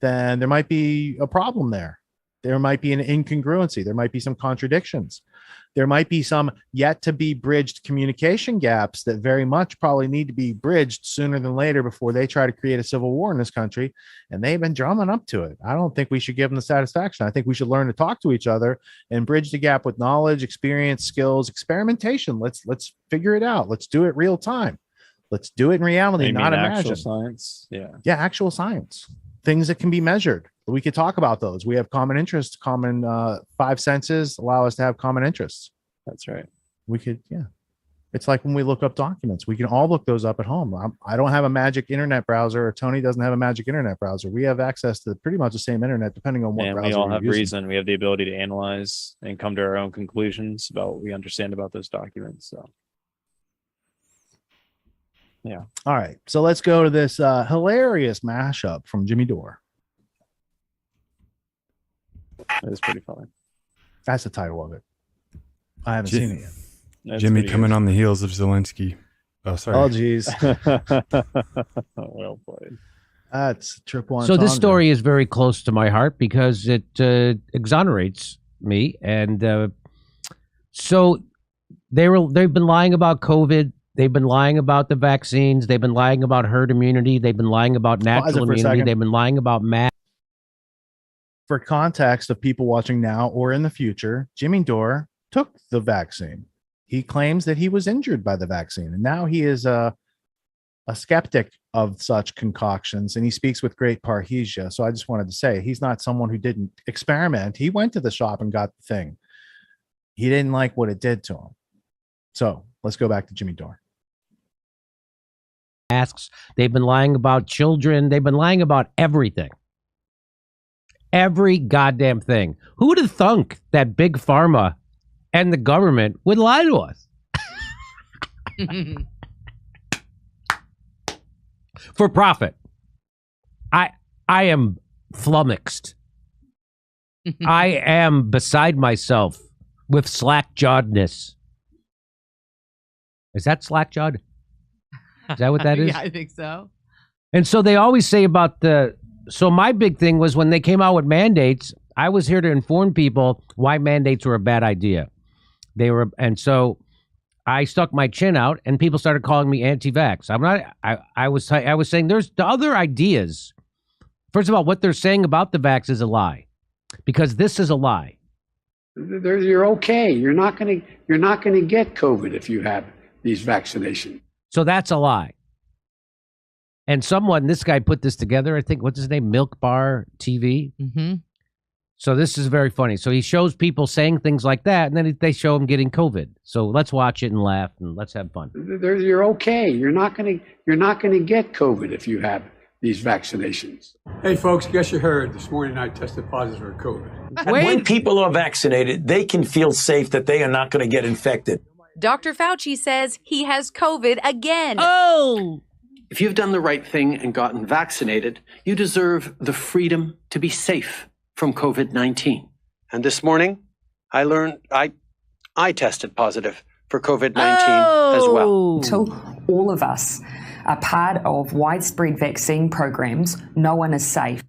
then there might be a problem there. There might be an incongruency. There might be some contradictions. There might be some yet to be bridged communication gaps that very much probably need to be bridged sooner than later before they try to create a civil war in this country. And they've been drumming up to it. I don't think we should give them the satisfaction. I think we should learn to talk to each other and bridge the gap with knowledge, experience, skills, experimentation. Let's figure it out. Let's do it real time. Let's do it in reality, not imagine. Actual science. Yeah. Yeah, actual science. things that can be measured. We could talk about those. We have common interests, common five senses allow us to have common interests. That's right. We could, yeah. It's like when we look up documents, we can all look those up at home. I don't have a magic internet browser, or Tony doesn't have a magic internet browser. We have access to pretty much the same internet, depending on what browser we all have using. reason. We have the ability to analyze and come to our own conclusions about what we understand about those documents. So, yeah. All right. So let's go to this hilarious mashup from Jimmy Dore. It was pretty funny. That's the title of it. I haven't seen it yet. That's Jimmy coming on the heels of Zelensky. Oh, sorry. Oh, geez. Well played. That's triple. So this story is very close to my heart because it exonerates me, and so they've been lying about COVID. They've been lying about the vaccines. They've been lying about herd immunity. They've been lying about natural immunity. They've been lying about mass. For context of people watching now or in the future, Jimmy Dore took the vaccine. He claims that he was injured by the vaccine, and now he is a skeptic of such concoctions, and he speaks with great parrhesia. So I just wanted to say he's not someone who didn't experiment. He went to the shop and got the thing. He didn't like what it did to him. So let's go back to Jimmy Dore. Masks. They've been lying about children. They've been lying about everything. Every goddamn thing. Who would have thunk that Big Pharma and the government would lie to us? For profit. I am flummoxed. I am beside myself with slack-jawedness. Is that slack-jawed? Is that what that is? Yeah, I think so. And so they always say about so my big thing was when they came out with mandates, I was here to inform people why mandates were a bad idea. And so I stuck my chin out, and people started calling me anti-vax. I was saying there's the other ideas. First of all, what they're saying about the vax is a lie, because this is a lie. You're okay. You're not going to get COVID if you have these vaccinations. So that's a lie. And this guy put this together. I think, what's his name? Milk Bar TV. Mm-hmm. So this is very funny. So he shows people saying things like that, and then they show him getting COVID. So let's watch it and laugh, and let's have fun. You're okay. You're not going to get COVID if you have these vaccinations. Hey, folks, guess you heard. This morning I tested positive for COVID. When people are vaccinated, they can feel safe that they are not going to get infected. Dr. Fauci says he has COVID again. Oh! If you've done the right thing and gotten vaccinated, you deserve the freedom to be safe from COVID-19. And this morning, I learned I tested positive for COVID-19 as well. Until all of us are part of widespread vaccine programs, no one is safe.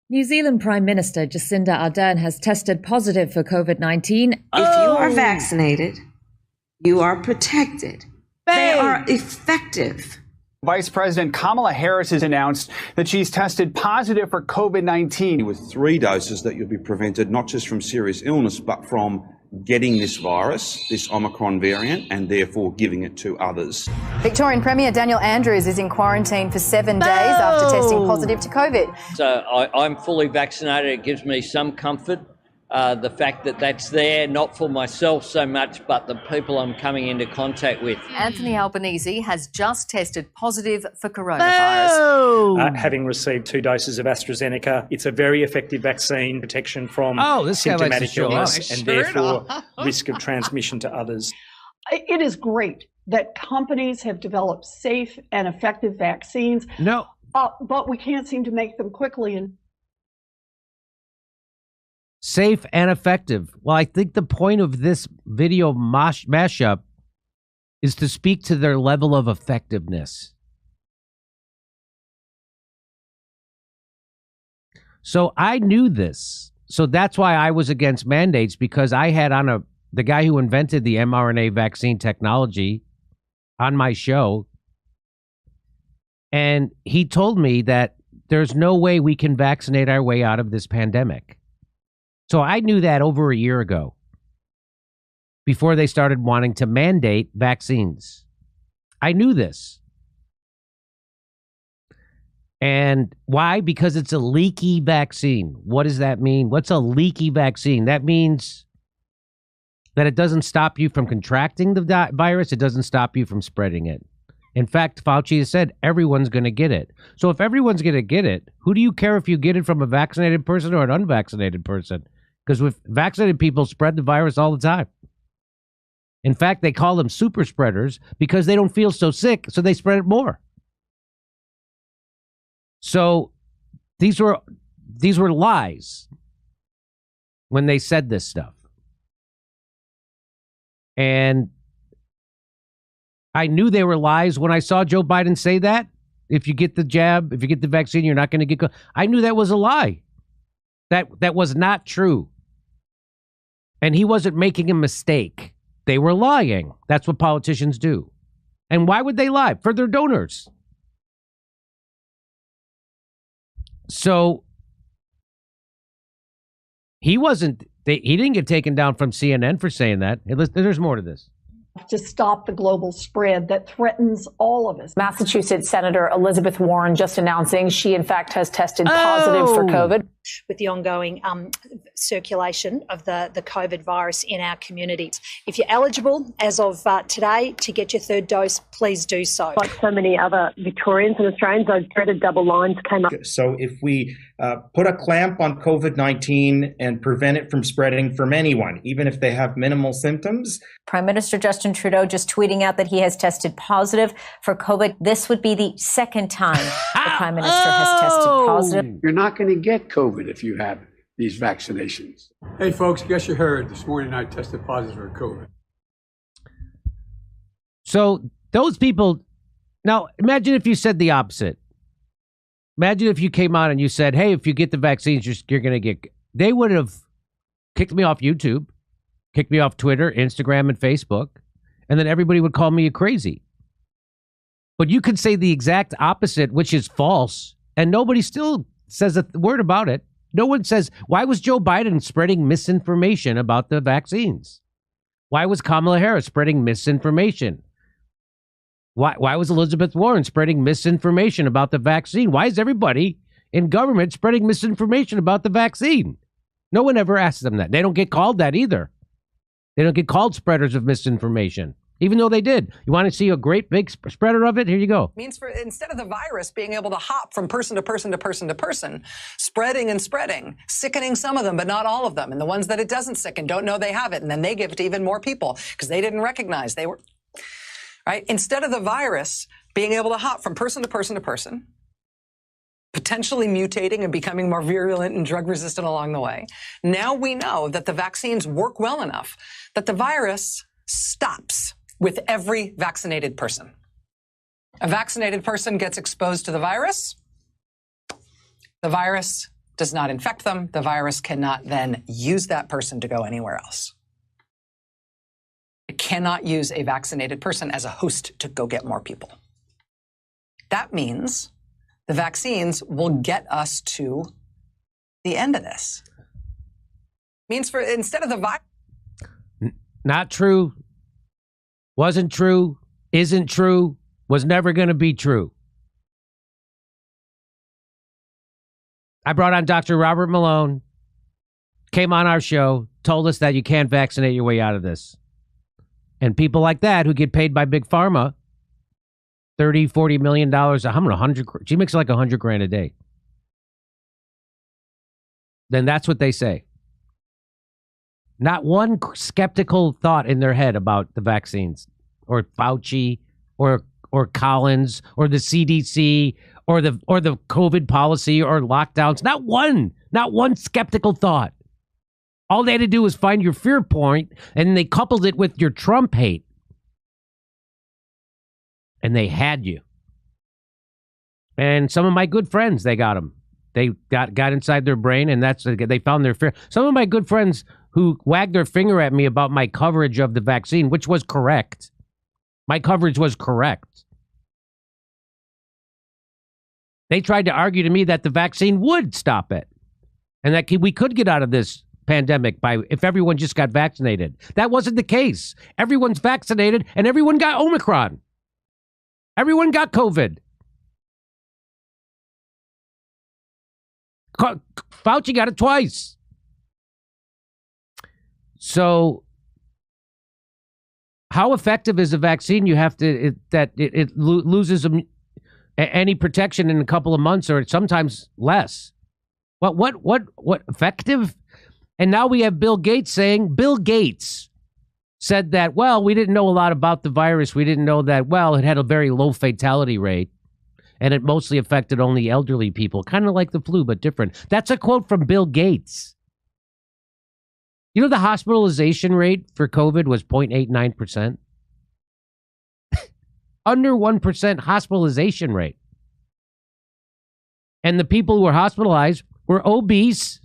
New Zealand Prime Minister Jacinda Ardern has tested positive for COVID-19. If you are vaccinated, you are protected. They are effective. Vice President Kamala Harris has announced that she's tested positive for COVID-19. With 3 doses that you'll be prevented not just from serious illness, but from getting this virus, this Omicron variant, and therefore giving it to others. Victorian Premier Daniel Andrews is in quarantine for 7 days after testing positive to COVID. So I'm fully vaccinated. It gives me some comfort. The fact that that's there, not for myself so much, but the people I'm coming into contact with. Anthony Albanese has just tested positive for coronavirus. Having received 2 doses of AstraZeneca, it's a very effective vaccine, protection from symptomatic illness and therefore risk of transmission to others. It is great that companies have developed safe and effective vaccines. No. But we can't seem to make them quickly and safe and effective. Well, I think the point of this video mashup is to speak to their level of effectiveness. So I knew this. So that's why I was against mandates, because I had on the guy who invented the mRNA vaccine technology on my show. And he told me that there's no way we can vaccinate our way out of this pandemic. So I knew that over a year ago, before they started wanting to mandate vaccines. I knew this. And why? Because it's a leaky vaccine. What does that mean? What's a leaky vaccine? That means that it doesn't stop you from contracting the virus. It doesn't stop you from spreading it. In fact, Fauci has said everyone's going to get it. So if everyone's going to get it, who do you care if you get it from a vaccinated person or an unvaccinated person? Because with vaccinated people spread the virus all the time. In fact, they call them super spreaders because they don't feel so sick, so they spread it more. So these were lies when they said this stuff. And I knew they were lies when I saw Joe Biden say that. If you get the jab, if you get the vaccine, you're not going to get COVID. I knew that was a lie. That was not true. And he wasn't making a mistake. They were lying. That's what politicians do. And why would they lie? For their donors. So he didn't get taken down from CNN for saying that. There's more to this. To stop the global spread that threatens all of us. Massachusetts Senator Elizabeth Warren just announcing she, in fact, has tested positive for COVID. With the ongoing circulation of the COVID virus in our communities. If you're eligible, as of today, to get your third dose, please do so. Like so many other Victorians and Australians, those dreaded double lines came up. So if we put a clamp on COVID-19 and prevent it from spreading from anyone, even if they have minimal symptoms. Prime Minister Justin Trudeau just tweeting out that he has tested positive for COVID. This would be the second time the Prime Minister has tested positive. You're not going to get COVID if you have these vaccinations. Hey, folks, guess you heard this morning I tested positive for COVID. So those people, now imagine if you said the opposite. Imagine if you came out and you said, hey, if you get the vaccines, you're going to get, they would have kicked me off YouTube, kicked me off Twitter, Instagram, and Facebook, and then everybody would call me a crazy. But you could say the exact opposite, which is false, and nobody still says a word about it. No one says, why was Joe Biden spreading misinformation about the vaccines? Why was Kamala Harris spreading misinformation? Why was Elizabeth Warren spreading misinformation about the vaccine? Why is everybody in government spreading misinformation about the vaccine? No one ever asks them that. They don't get called that either. They don't get called spreaders of misinformation, even though they did. You want to see a great big spreader of it? Here you go. Means for instead of the virus being able to hop from person to person to person to person, spreading and spreading, sickening some of them, but not all of them. And the ones that it doesn't sicken don't know they have it. And then they give it to even more people because they didn't recognize they were, right? Instead of the virus being able to hop from person to person to person, potentially mutating and becoming more virulent and drug resistant along the way. Now we know that the vaccines work well enough that the virus stops with every vaccinated person. A vaccinated person gets exposed to the virus. The virus does not infect them. The virus cannot then use that person to go anywhere else. It cannot use a vaccinated person as a host to go get more people. That means the vaccines will get us to the end of this. Means for instead of the virus. Not true. Wasn't true. Isn't true. Was never going to be true. I brought on Dr. Robert Malone, came on our show, told us that you can't vaccinate your way out of this. And people like that who get paid by Big Pharma, $30, $40 million, she makes like $100,000 a day. Then that's what they say. Not one skeptical thought in their head about the vaccines or Fauci or Collins or the CDC or the COVID policy or lockdowns. Not one skeptical thought. All they had to do was find your fear point, and they coupled it with your Trump hate. And they had you. And some of my good friends, they got them. They got inside their brain, and they found their fear. Some of my good friends who wagged their finger at me about my coverage of the vaccine, which was correct. My coverage was correct. They tried to argue to me that the vaccine would stop it, and that we could get out of this pandemic if everyone just got vaccinated. That wasn't the case. Everyone's vaccinated, and everyone got Omicron. Everyone got COVID. Fauci got it twice. So how effective is a vaccine? You have to, it loses any protection in a couple of months or sometimes less. What effective? And now we have Bill Gates saying, Bill Gates said that, well, we didn't know a lot about the virus. We didn't know that, well, it had a very low fatality rate and it mostly affected only elderly people, kind of like the flu, but different. That's a quote from Bill Gates. You know, the hospitalization rate for COVID was 0.89%. Under 1% hospitalization rate. And the people who were hospitalized were obese.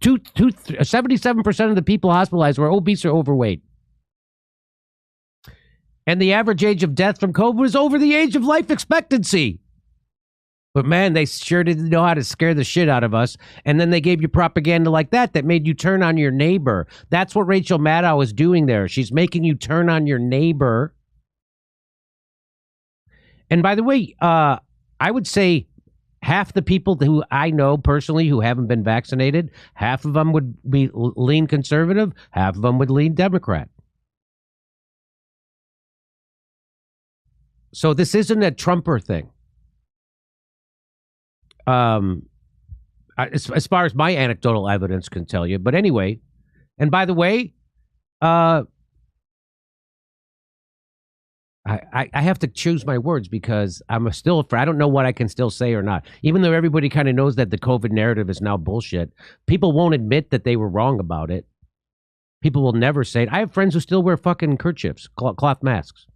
77% of the people hospitalized were obese or overweight. And the average age of death from COVID was over the age of life expectancy. But man, they sure didn't know how to scare the shit out of us. And then they gave you propaganda like that made you turn on your neighbor. That's what Rachel Maddow is doing there. She's making you turn on your neighbor. And by the way, I would say half the people who I know personally who haven't been vaccinated, half of them would be lean conservative, half of them would lean Democrat. So this isn't a Trumper thing. As far as my anecdotal evidence can tell you. But anyway, and by the way, I have to choose my words because I'm still afraid. I don't know what I can still say or not. Even though everybody kind of knows that the COVID narrative is now bullshit, people won't admit that they were wrong about it. People will never say it. I have friends who still wear fucking kerchiefs, cloth masks.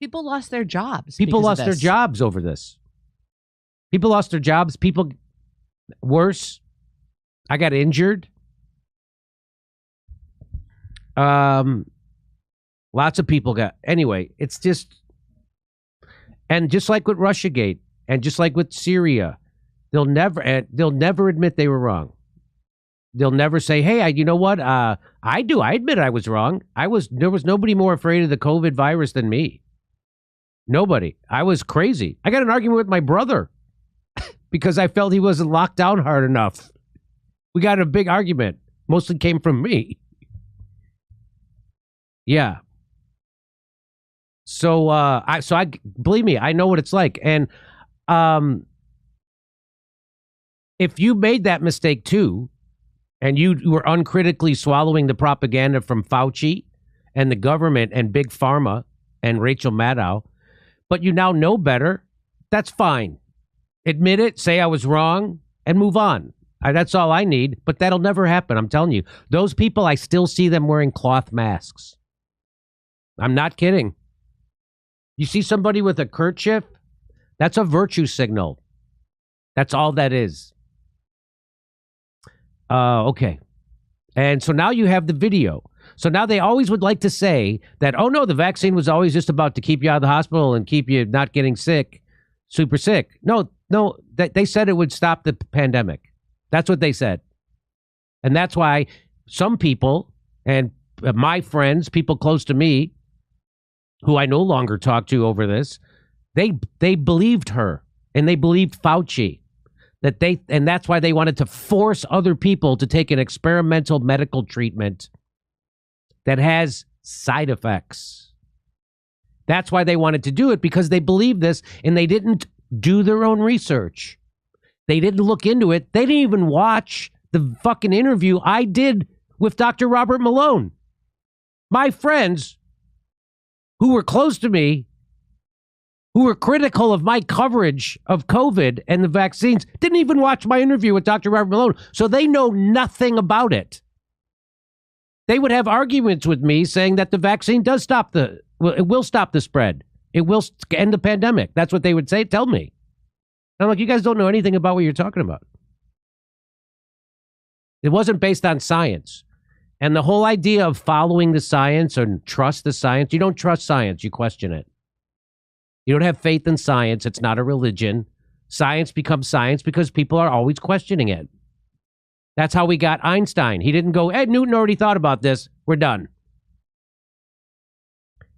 People lost their jobs. People lost their jobs over this. People lost their jobs. People, worse, I got injured. Lots of people got, anyway, it's just, and just like with Russiagate, and just like with Syria, they'll never admit they were wrong. They'll never say, hey, you know what? I admit I was wrong. There was nobody more afraid of the COVID virus than me. Nobody. I was crazy. I got an argument with my brother because I felt he wasn't locked down hard enough. We got a big argument. Mostly came from me. Yeah. So I believe me, I know what it's like. And if you made that mistake too, and you were uncritically swallowing the propaganda from Fauci and the government and Big Pharma and Rachel Maddow, but you now know better, that's fine. Admit it, say I was wrong, and move on. That's all I need, but that'll never happen, I'm telling you. Those people, I still see them wearing cloth masks. I'm not kidding. You see somebody with a kerchief? That's a virtue signal. That's all that is. Okay. And so now you have the video. So now they always would like to say that, oh no, the vaccine was always just about to keep you out of the hospital and keep you not getting sick, super sick. No, they said it would stop the pandemic. That's what they said. And that's why some people, and my friends, people close to me, who I no longer talk to over this, they believed her and they believed Fauci. And that's why they wanted to force other people to take an experimental medical treatment that has side effects. That's why they wanted to do it, because they believed this and they didn't do their own research. They didn't look into it. They didn't even watch the fucking interview I did with Dr. Robert Malone. My friends who were close to me, who were critical of my coverage of COVID and the vaccines, didn't even watch my interview with Dr. Robert Malone, so they know nothing about it. They would have arguments with me saying that the vaccine does it will stop the spread. It will end the pandemic. That's what they would say, tell me. And I'm like, you guys don't know anything about what you're talking about. It wasn't based on science. And the whole idea of following the science or trust the science, you don't trust science, you question it. You don't have faith in science. It's not a religion. Science becomes science because people are always questioning it. That's how we got Einstein. He didn't go, Ed Newton already thought about this. We're done.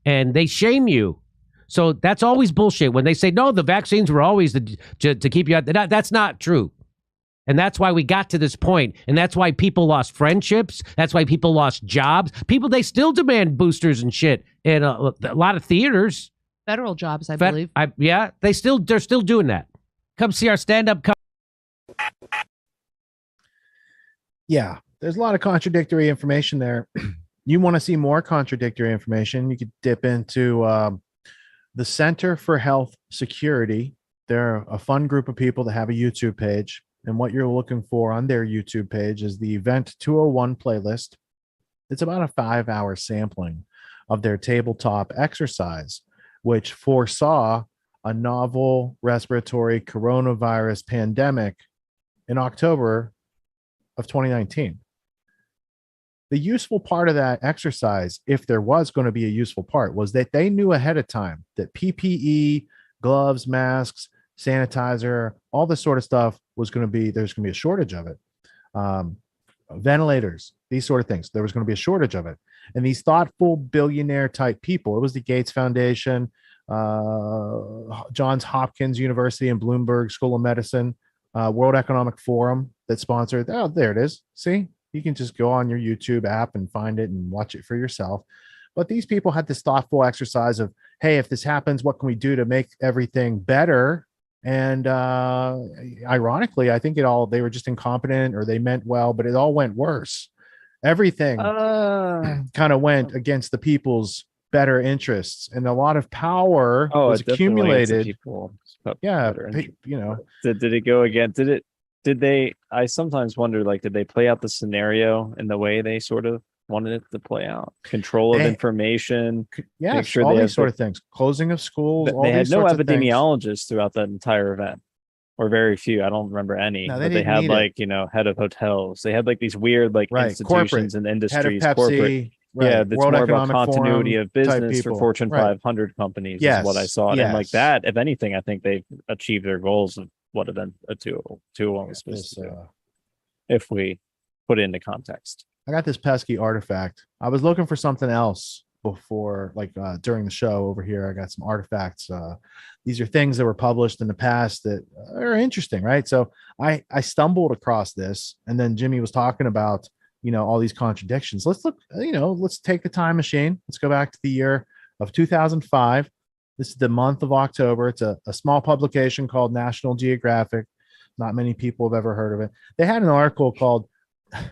And they shame you. So that's always bullshit. When they say, no, the vaccines were always to keep you out. That's not true. And that's why we got to this point. And that's why people lost friendships. That's why people lost jobs. People, they still demand boosters and shit in a lot of theaters. Federal jobs, I believe. They're still doing that. Come see our stand-up. Yeah, there's a lot of contradictory information there. You want to see more contradictory information, you could dip into the Center for Health Security. They're a fun group of people that have a YouTube page. And what you're looking for on their YouTube page is the Event 201 playlist. It's about a 5-hour sampling of their tabletop exercise, which foresaw a novel respiratory coronavirus pandemic in October of 2019. The useful part of that exercise, if there was going to be a useful part, was that they knew ahead of time that PPE, gloves, masks, sanitizer, all this sort of stuff there's going to be a shortage of it. Ventilators, these sort of things, there was going to be a shortage of it. And these thoughtful billionaire type people, it was the Gates Foundation, Johns Hopkins University and Bloomberg School of Medicine, World Economic Forum that sponsored. Oh, there it is. See, you can just go on your YouTube app and find it and watch it for yourself. But these people had this thoughtful exercise of, hey, if this happens, what can we do to make everything better? And ironically, I think they were just incompetent, or they meant well, but it all went worse. Everything kind of went against the people's better interests, and a lot of power was accumulated. Yeah, you know. Did it go again? Did they? I sometimes wonder, like, did they play out the scenario in the way they sort of wanted it to play out? Control of information. Yeah, make sure all they these sort of things. Closing of schools. They had no epidemiologists throughout that entire event, or very few. I don't remember any. No, but they had head of hotels. They had like these weird institutions and industries. Head of Pepsi, corporate. Right. Yeah, that's World more Economic about continuity Forum of business for people. Fortune Right. 500 companies. Yes. Is what I saw, Yes. and like that. If anything, I think they've achieved their goals of what event a 201 was supposed to do. If we put it into context. I got this pesky artifact. I was looking for something else before, during the show over here. I got some artifacts. These are things that were published in the past that are interesting, right? So I stumbled across this, and then Jimmy was talking about, all these contradictions. Let's look, let's take the time machine. Let's go back to the year of 2005. This is the month of October. It's a small publication called National Geographic. Not many people have ever heard of it. They had an article called, let's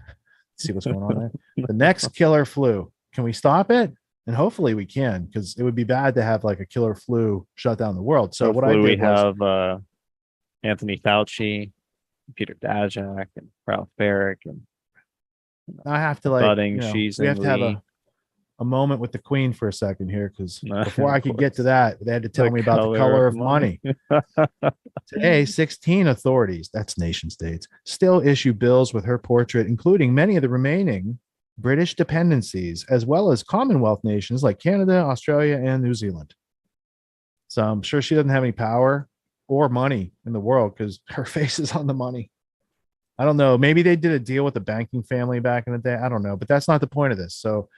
see what's going on there. The next killer flu. Can we stop it? And hopefully we can, because it would be bad to have like a killer flu shut down the world. So what I did we have Anthony Fauci, Peter Daszak, and Ralph Baric, and I have to we have to have a moment with the Queen for a second here, because before I could get to that, they had to tell me about the color of money. Today, 16 authorities, that's nation states, still issue bills with her portrait, including many of the remaining British dependencies, as well as Commonwealth nations like Canada, Australia, and New Zealand. So I'm sure she doesn't have any power or money in the world, because her face is on the money. I don't know. Maybe they did a deal with the banking family back in the day. I don't know, but that's not the point of this. So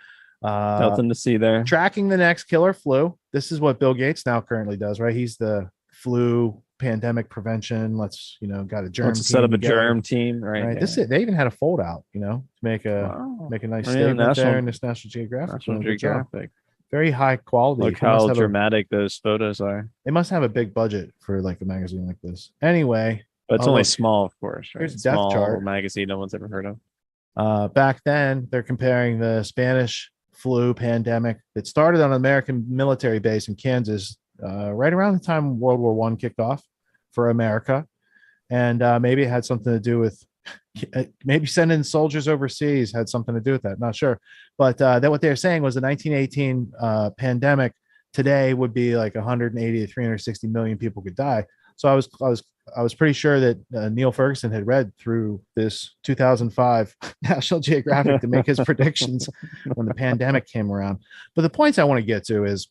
nothing to see there. Tracking the next killer flu. This is what Bill Gates now currently does, right? He's the flu pandemic prevention. Let's, got a germ. Let's set up a germ team, right? Yeah. This is, they even had a fold out, to make a nice statement there in this National Geographic. National Geographic. Very high quality. Look how dramatic those photos are. They must have a big budget for like a magazine like this. Anyway. But it's only small, of course. Right? Here's a death chart. Magazine no one's ever heard of. Back then, they're comparing the Spanish flu pandemic that started on an American military base in Kansas right around the time World War I kicked off for America. And maybe it had something to do with maybe sending soldiers overseas had something to do with that. Not sure. But what they were saying was the 1918 pandemic today would be like 180 to 360 million people could die. So I was pretty sure that Neil Ferguson had read through this 2005 National Geographic to make his predictions when the pandemic came around. But the points I want to get to is,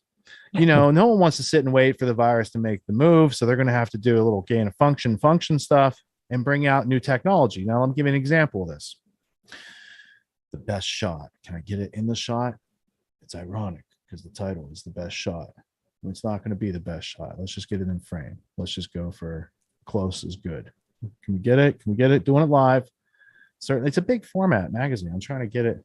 no one wants to sit and wait for the virus to make the move. So they're going to have to do a little gain of function stuff and bring out new technology. Now, let me give you an example of this. The best shot. Can I get it in the shot? It's ironic because the title is The Best Shot. It's not going to be the best shot. Let's just get it in frame. Let's just go for close is good. Can we get it? Can we get it? Doing it live. Certainly, it's a big format magazine. I'm trying to get it.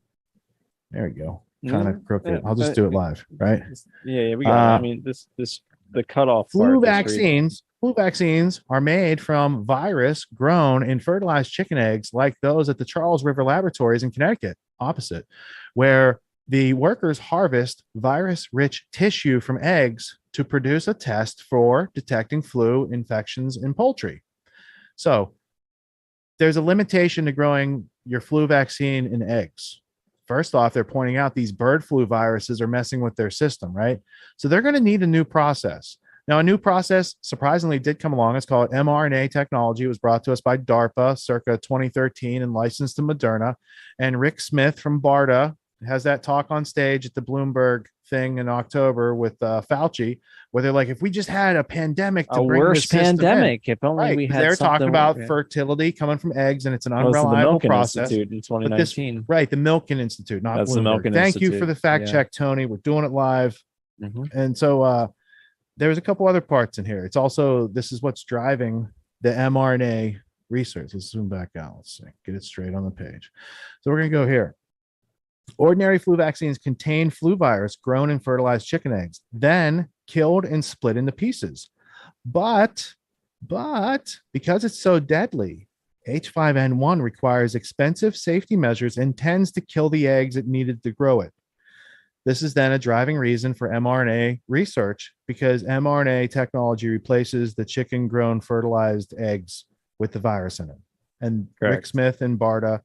There we go. Kind of crooked. I'll just do it live, right? Yeah, we got. I mean, the cutoff. Flu vaccines. Flu vaccines are made from virus grown in fertilized chicken eggs, like those at the Charles River Laboratories in Connecticut, opposite, where the workers harvest virus-rich tissue from eggs to produce a test for detecting flu infections in poultry. So there's a limitation to growing your flu vaccine in eggs. First off, they're pointing out these bird flu viruses are messing with their system, right? So they're going to need a new process. Now, a new process surprisingly did come along. It's called mRNA technology. It was brought to us by DARPA circa 2013 and licensed to Moderna. And Rick Smith from BARDA has that talk on stage at the Bloomberg thing in October with Fauci, where they're like, if we just had a pandemic to bring worse this system pandemic, in, if only we had they're talking about yeah. fertility coming from eggs, and it's an Well, it's the unreliable Milken process. Institute in 2019. Right, the Milken Institute, not That's Bloomberg. the Milken Thank you Institute. for the fact Yeah. check, Tony. We're doing it live. Mhm. And so there's a couple other parts in here. It's also, this is what's driving the mRNA research. Let's zoom back out. Let's see, get it straight on the page. So we're going to go here. Ordinary flu vaccines contain flu virus grown in fertilized chicken eggs, then killed and split into pieces. But because it's so deadly, H5N1 requires expensive safety measures and tends to kill the eggs it needed to grow it. This is then a driving reason for mRNA research, because mRNA technology replaces the chicken-grown fertilized eggs with the virus in it. And Correct. Rick Smith and BARDA,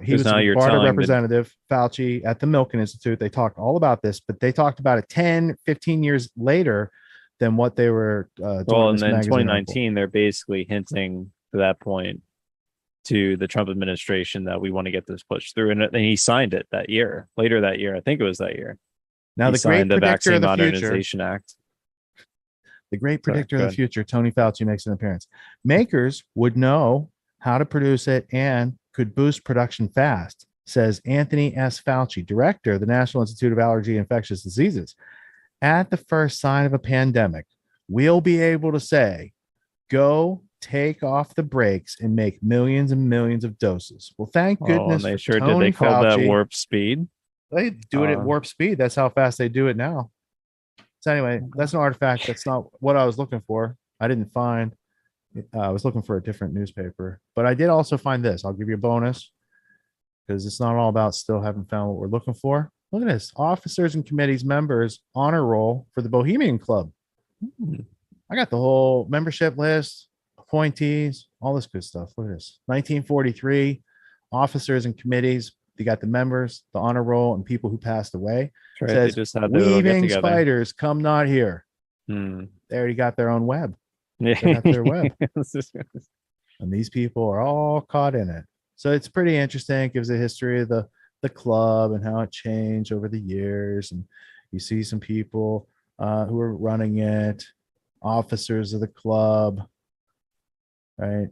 he was now a you're BARDA telling representative, Fauci at the Milken Institute. They talked all about this, but they talked about it 10, 15 years later than what they were doing. Well, this and then in magazine 2019, they're basically hinting to that point to the Trump administration that we want to get this pushed through. And he signed it that year, later that year. I think it was that year. Now, He the great signed the predictor Vaccine of the future, Modernization Act. the great Sorry, predictor go of the ahead. future, Tony Fauci, makes an appearance. Makers would know how to produce it and could boost production fast, says Anthony S. Fauci, director of the National Institute of Allergy and Infectious Diseases. At the first sign of a pandemic, we'll be able to say, go take off the brakes and make millions and millions of doses. Well, thank goodness. And they for sure did. Tony They called that Fauci. warp speed. They do it at warp speed. That's how fast they do it now. So anyway, that's an artifact. That's not what I was looking for. I didn't find. I was looking for a different newspaper, but I did also find this. I'll give you a bonus because it's not all about still haven't found what we're looking for. Look at this. Officers and committees members honor roll for the Bohemian Club. I got the whole membership list, appointees, all this good stuff. Look at this. 1943, officers and committees. They got the members, the honor roll, and people who passed away. That's right. They Says, just had their little weaving get-together. spiders, come not here. Hmm. They already got their own web. Yeah. They got their web. And these people are all caught in it. So it's pretty interesting. It gives a history of the club and how it changed over the years. And you see some people who are running it, officers of the club, right?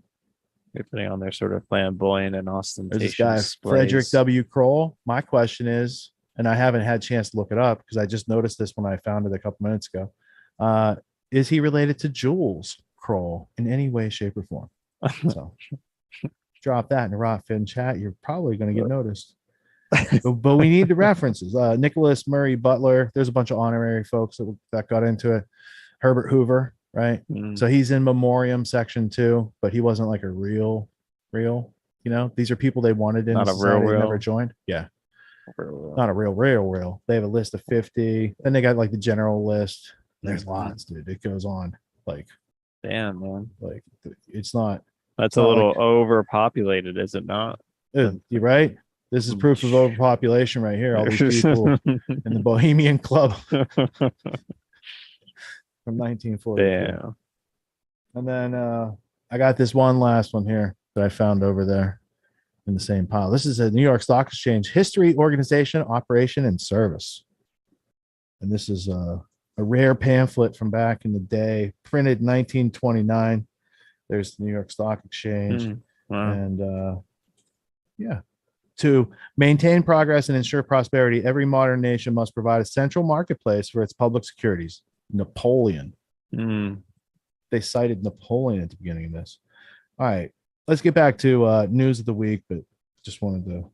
They're putting on their sort of flamboyant and There's ostentatious this guy, displays. Frederick W. Kroll. My question is, and I haven't had a chance to look it up because I just noticed this when I found it a couple minutes ago. Is he related to Jules Kroll in any way, shape, or form? So drop that in the Rotfin chat. You're probably going to get noticed. but we need the references. Nicholas Murray Butler. There's a bunch of honorary folks that got into it. Herbert Hoover, right? So he's in memoriam section too, but he wasn't like a real. These are people they wanted in Not a society, real. never joined. Yeah, not a real. They have a list of 50. Then they got like the general list. There's lots, dude. It goes on. Like, damn, man. Like, it's not. That's a little overpopulated, is it not? You're right. This is proof of overpopulation right here. All these people in the Bohemian Club from 1940. Damn. And then I got this one last one here that I found over there in the same pile. This is a New York Stock Exchange history, organization, operation, and service. And this is a rare pamphlet from back in the day, printed 1929. There's the New York Stock Exchange. Wow. And yeah. To maintain progress and ensure prosperity, every modern nation must provide a central marketplace for its public securities. Napoleon. They cited Napoleon at the beginning of this. All right, let's get back to news of the week, but just wanted to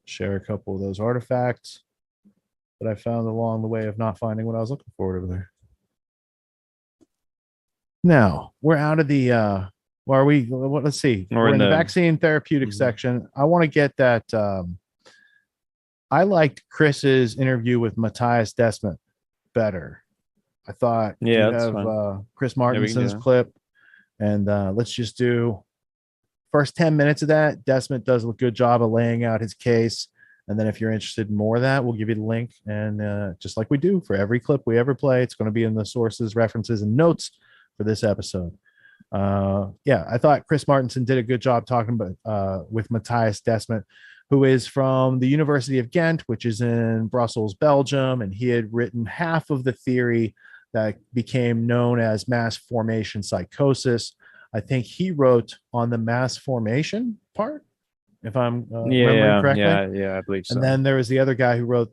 share a couple of those artifacts that I found along the way of not finding what I was looking for over there. Now we're out of the are we let's see, we're in the vaccine therapeutic section. I want to get that I liked Chris's interview with Matthias Desmet better. I thought you have Chris Martinson's clip, and let's just do first 10 minutes of that. Desmet does a good job of laying out his case, and then if you're interested in more of that, we'll give you the link. And just like we do for every clip we ever play, it's going to be in the sources, references, and notes for this episode. I thought Chris Martinson did a good job talking about with Matthias Desmet, who is from the University of Ghent, which is in Brussels, Belgium, and he had written half of the theory that became known as mass formation psychosis. I think he wrote on the mass formation part, if I'm remembering correctly. Yeah, I believe so. And then there was the other guy who wrote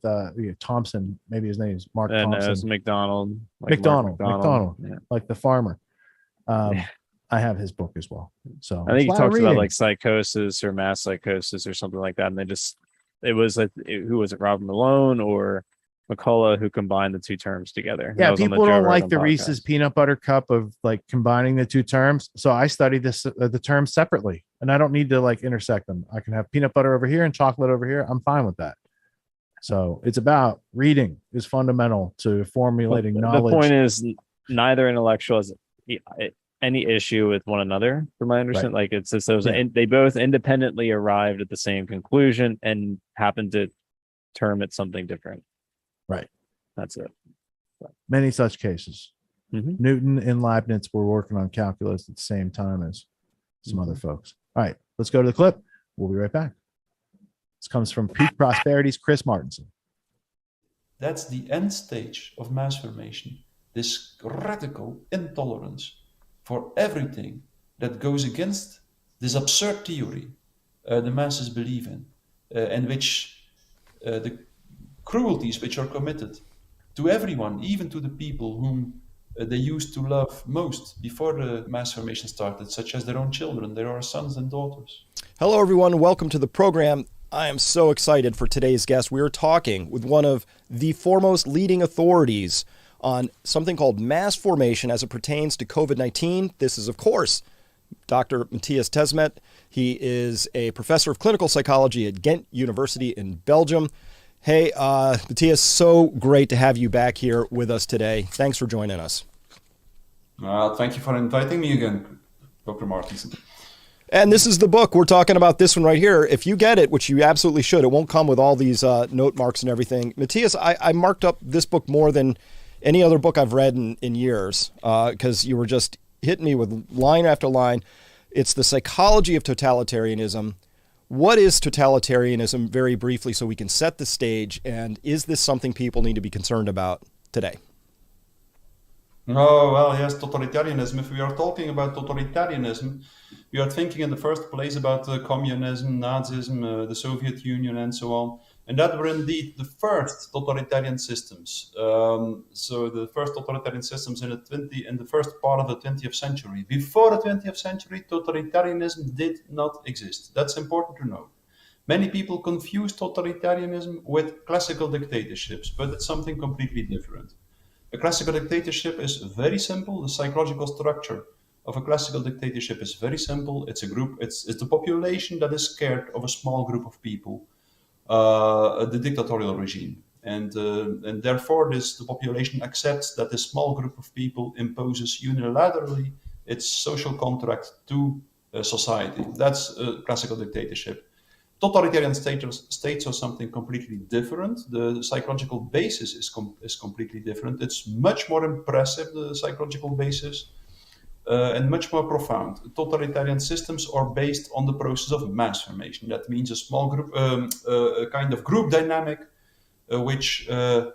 Thompson, maybe his name is Mark Thompson. And McDonald. McDonald, like the farmer. I have his book as well. So I think he talks about like psychosis or mass psychosis or something like that. And it was like, who was it, Robert Malone or McCullough, who combined the two terms together? Yeah, people don't like the Reese's peanut butter cup of like combining the two terms. So I studied the terms separately, and I don't need to like intersect them. I can have peanut butter over here and chocolate over here. I'm fine with that. So it's about reading is fundamental to formulating knowledge. The point is neither intellectual has any issue with one another, from my understanding. Like it's just they both independently arrived at the same conclusion and happened to term it something different. Right. That's it. Many such cases. Newton and Leibniz were working on calculus at the same time as some other folks. All right, let's go to the clip. We'll be right back. This comes from Peak Prosperity's Chris Martinson. That's the end stage of mass formation. This radical intolerance for everything that goes against this absurd theory the masses believe in, and which the cruelties which are committed to everyone, even to the people whom they used to love most before the mass formation started, such as their own children, their sons and daughters. Hello, everyone. Welcome to the program. I am so excited for today's guest. We are talking with one of the foremost leading authorities on something called mass formation as it pertains to COVID-19. This is, of course, Dr. Matthias Desmet. He is a professor of clinical psychology at Ghent University in Belgium. Hey, Matthias, so great to have you back here with us today. Thanks for joining us. Thank you for inviting me again, Dr. Martinson. And this is the book. We're talking about this one right here. If you get it, which you absolutely should, it won't come with all these note marks and everything. Matthias, I marked up this book more than any other book I've read in years, because you were just hitting me with line after line. It's The Psychology of Totalitarianism. What is totalitarianism, very briefly, so we can set the stage, and is this something people need to be concerned about today? Oh, well, yes, totalitarianism. If we are talking about totalitarianism, we are thinking in the first place about communism, Nazism, the Soviet Union, and so on. And that were indeed the first totalitarian systems. So the first totalitarian systems in the first part of the 20th century. Before the 20th century, totalitarianism did not exist. That's important to know. Many people confuse totalitarianism with classical dictatorships, but it's something completely different. A classical dictatorship is very simple. The psychological structure of a classical dictatorship is very simple. It's a group. It's the population that is scared of a small group of people. The dictatorial regime, and therefore the population accepts that this small group of people imposes unilaterally its social contract to society. That's a classical dictatorship. Totalitarian states are something completely different. The psychological basis is completely different. It's much more impressive, the psychological basis, and much more profound. Totalitarian systems are based on the process of mass formation. That means a small group, a kind of group dynamic, which makes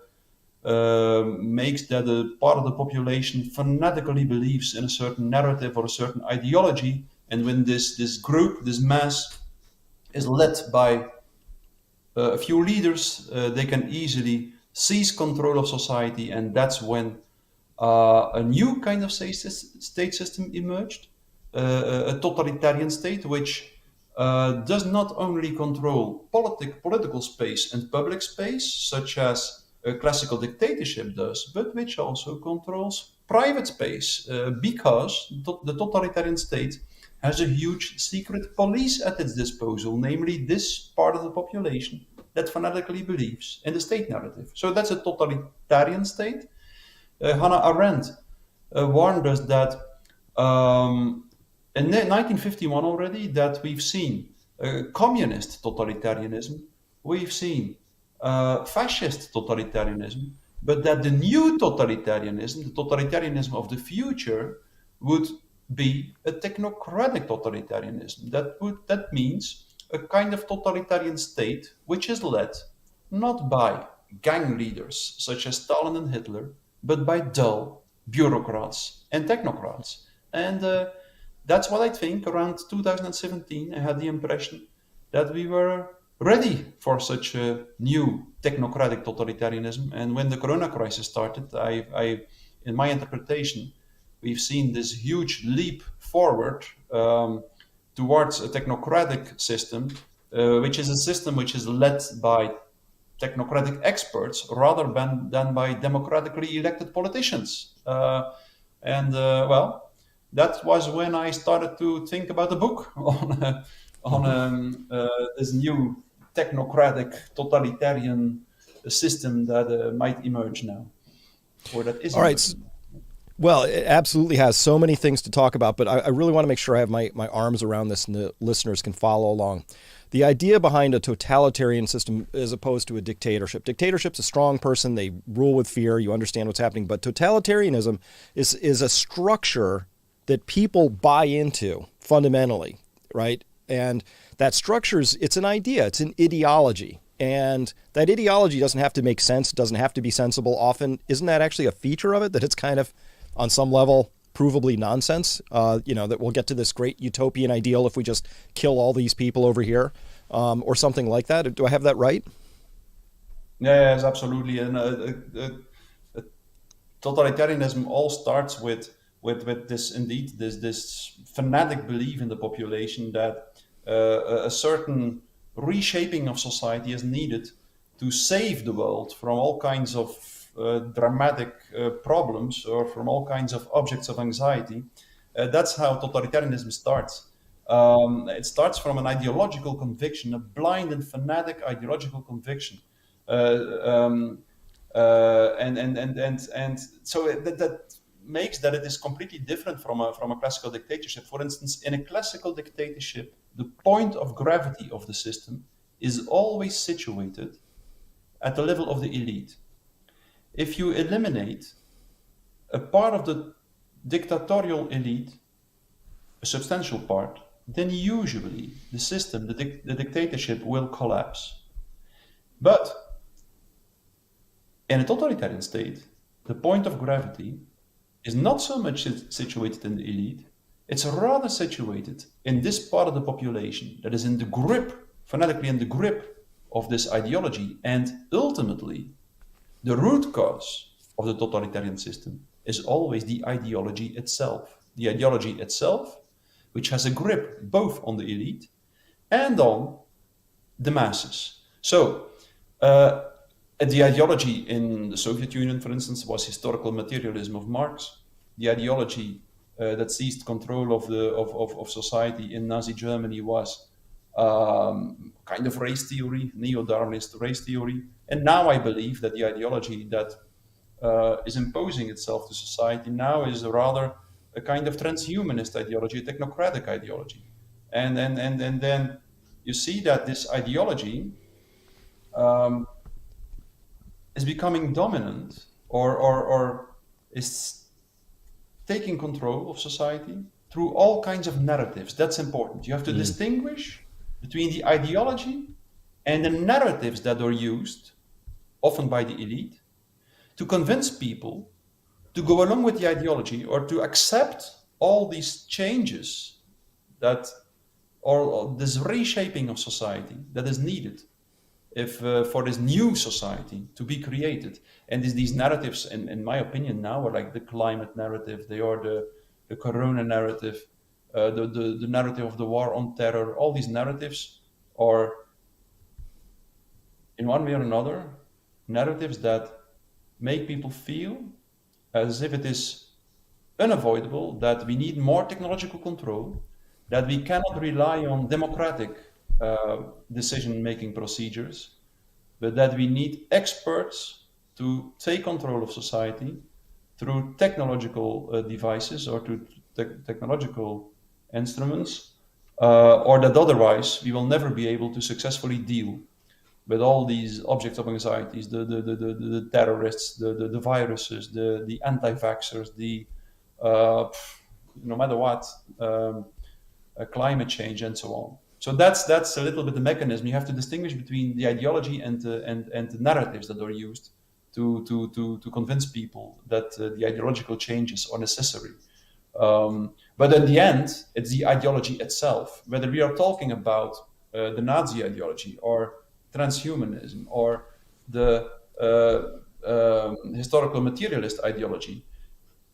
that a part of the population fanatically believes in a certain narrative or a certain ideology. And when this group, this mass, is led by a few leaders, they can easily seize control of society, and that's when a new kind of state system emerged, a totalitarian state which does not only control political space and public space, such as a classical dictatorship does, but which also controls private space, because the totalitarian state has a huge secret police at its disposal, namely this part of the population that fanatically believes in the state narrative. So that's a totalitarian state. Hannah Arendt warned us that in 1951 already, that we've seen communist totalitarianism, we've seen fascist totalitarianism, but that the new totalitarianism, the totalitarianism of the future, would be a technocratic totalitarianism. That means a kind of totalitarian state which is led not by gang leaders such as Stalin and Hitler, but by dull bureaucrats and technocrats. And that's what I think around 2017. I had the impression that we were ready for such a new technocratic totalitarianism. And when the Corona crisis started, in my interpretation, we've seen this huge leap forward towards a technocratic system, which is a system which is led by technocratic experts rather than by democratically elected politicians. Well, that was when I started to think about a book on this new technocratic totalitarian system that might emerge now, or that is. All right. Well, it absolutely has so many things to talk about, but I really want to make sure I have my arms around this and the listeners can follow along. The idea behind a totalitarian system as opposed to a dictatorship. Dictatorship's a strong person. They rule with fear. You understand what's happening. But totalitarianism is a structure that people buy into fundamentally, right? And that it's an idea. It's an ideology. And that ideology doesn't have to make sense. It doesn't have to be sensible. Often, isn't that actually a feature of it, that it's kind of, on some level, provably nonsense? That we'll get to this great utopian ideal if we just kill all these people over here, or something like that. Do I have that right? Yes, absolutely. And totalitarianism all starts with this fanatic belief in the population that a certain reshaping of society is needed to save the world from all kinds of dramatic problems, or from all kinds of objects of anxiety. That's how totalitarianism starts. It starts from an ideological conviction, a blind and fanatic ideological conviction, and so that makes that it is completely different from a classical dictatorship. For instance, in a classical dictatorship, the point of gravity of the system is always situated at the level of the elite. If you eliminate a part of the dictatorial elite, a substantial part, then usually the system, the dictatorship, will collapse. But in a totalitarian state, the point of gravity is not so much situated in the elite, it's rather situated in this part of the population that is in the grip, fanatically in the grip of this ideology. And ultimately, the root cause of the totalitarian system is always the ideology itself. The ideology itself, which has a grip both on the elite and on the masses. So, the ideology in the Soviet Union, for instance, was historical materialism of Marx. The ideology that seized control of society in Nazi Germany was kind of race theory, neo-Darwinist race theory. And now I believe that the ideology that is imposing itself to society now is rather a kind of transhumanist ideology, a technocratic ideology. And then you see that this ideology is becoming dominant, or is taking control of society through all kinds of narratives. That's important. You have to distinguish between the ideology and the narratives that are used, often by the elite, to convince people to go along with the ideology or to accept all these changes that, or this reshaping of society that is needed if for this new society to be created. And these narratives, in my opinion now, are like the climate narrative, they are the corona narrative, the narrative of the war on terror, all these narratives are, in one way or another, narratives that make people feel as if it is unavoidable that we need more technological control, that we cannot rely on democratic decision-making procedures, but that we need experts to take control of society through technological devices or through technological instruments, or that otherwise we will never be able to successfully deal with all these objects of anxieties, the terrorists, the viruses, the anti-vaxxers, the no matter what, climate change and so on. So that's a little bit the mechanism. You have to distinguish between the ideology and the narratives that are used to convince people that the ideological changes are necessary. But in the end, it's the ideology itself. Whether we are talking about the Nazi ideology or transhumanism or the historical materialist ideology,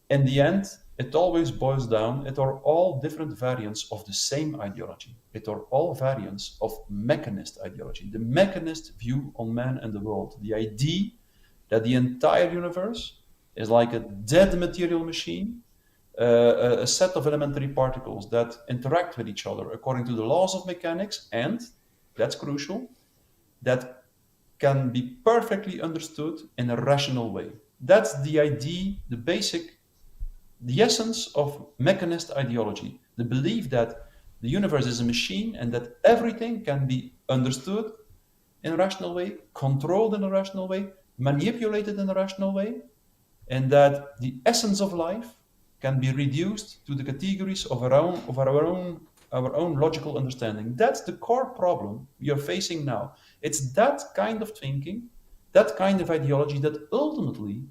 in the end, it always boils down, it are all different variants of the same ideology. It are all variants of mechanist ideology, the mechanist view on man and the world, the idea that the entire universe is like a dead material machine, a set of elementary particles that interact with each other according to the laws of mechanics, and, that's crucial, that can be perfectly understood in a rational way. That's the idea, the essence of mechanist ideology, the belief that the universe is a machine and that everything can be understood in a rational way, controlled in a rational way, manipulated in a rational way, and that the essence of life can be reduced to the categories of our own logical understanding. That's the core problem we are facing now. It's that kind of thinking, that kind of ideology that ultimately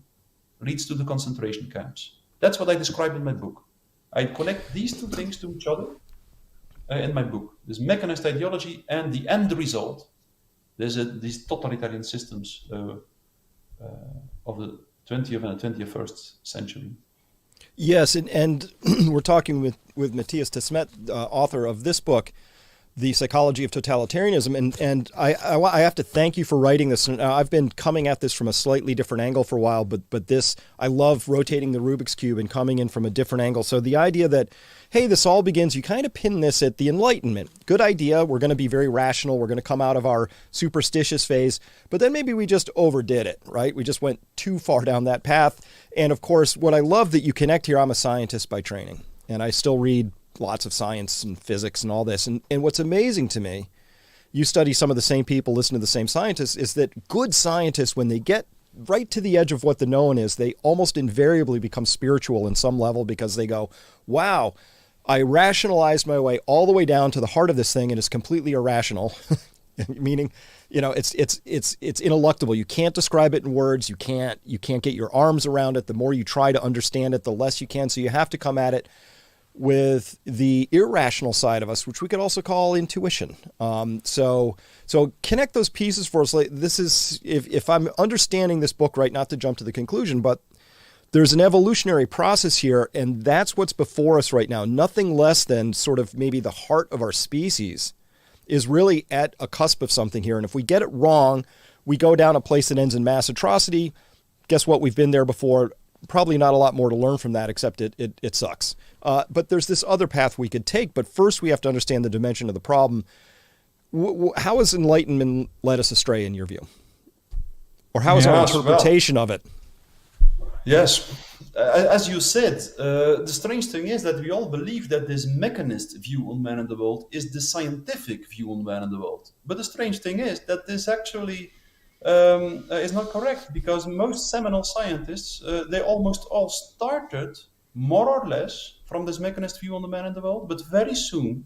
leads to the concentration camps. That's what I describe in my book. I connect these two things to each other in my book. This mechanist ideology and the end result. There's these totalitarian systems of the 20th and 21st century. Yes, and we're talking with Matthias Desmet, author of this book, The Psychology of Totalitarianism, and I have to thank you for writing this. I've been coming at this from a slightly different angle for a while, but this, I love rotating the Rubik's Cube and coming in from a different angle. So the idea that, hey, this all begins, you kind of pin this at the Enlightenment. Good idea. We're going to be very rational. We're going to come out of our superstitious phase, but then maybe we just overdid it, right? We just went too far down that path. And of course, what I love that you connect here, I'm a scientist by training, and I still read lots of science and physics and all this. And what's amazing to me, you study some of the same people, listen to the same scientists, is that good scientists, when they get right to the edge of what the known is, they almost invariably become spiritual in some level, because they go, wow, I rationalized my way all the way down to the heart of this thing, and it's completely irrational. Meaning, you know, it's ineluctable. You can't describe it in words. You can't get your arms around it. The more you try to understand it, the less you can. So you have to come at it with the irrational side of us, which we could also call intuition. So connect those pieces for us. Like, this is, if I'm understanding this book right, not to jump to the conclusion, but there's an evolutionary process here, and that's what's before us right now. Nothing less than sort of maybe the heart of our species is really at a cusp of something here. And if we get it wrong, we go down a place that ends in mass atrocity. Guess what? We've been there before. Probably not a lot more to learn from that, except it sucks. But there's this other path we could take. But first, we have to understand the dimension of the problem. How has Enlightenment led us astray, in your view? Or how is our interpretation of it? Yes. As you said, the strange thing is that we all believe that this mechanist view on man and the world is the scientific view on man and the world. But the strange thing is that this actually is not correct, because most seminal scientists, they almost all started more or less from this mechanist view on the man and the world, but very soon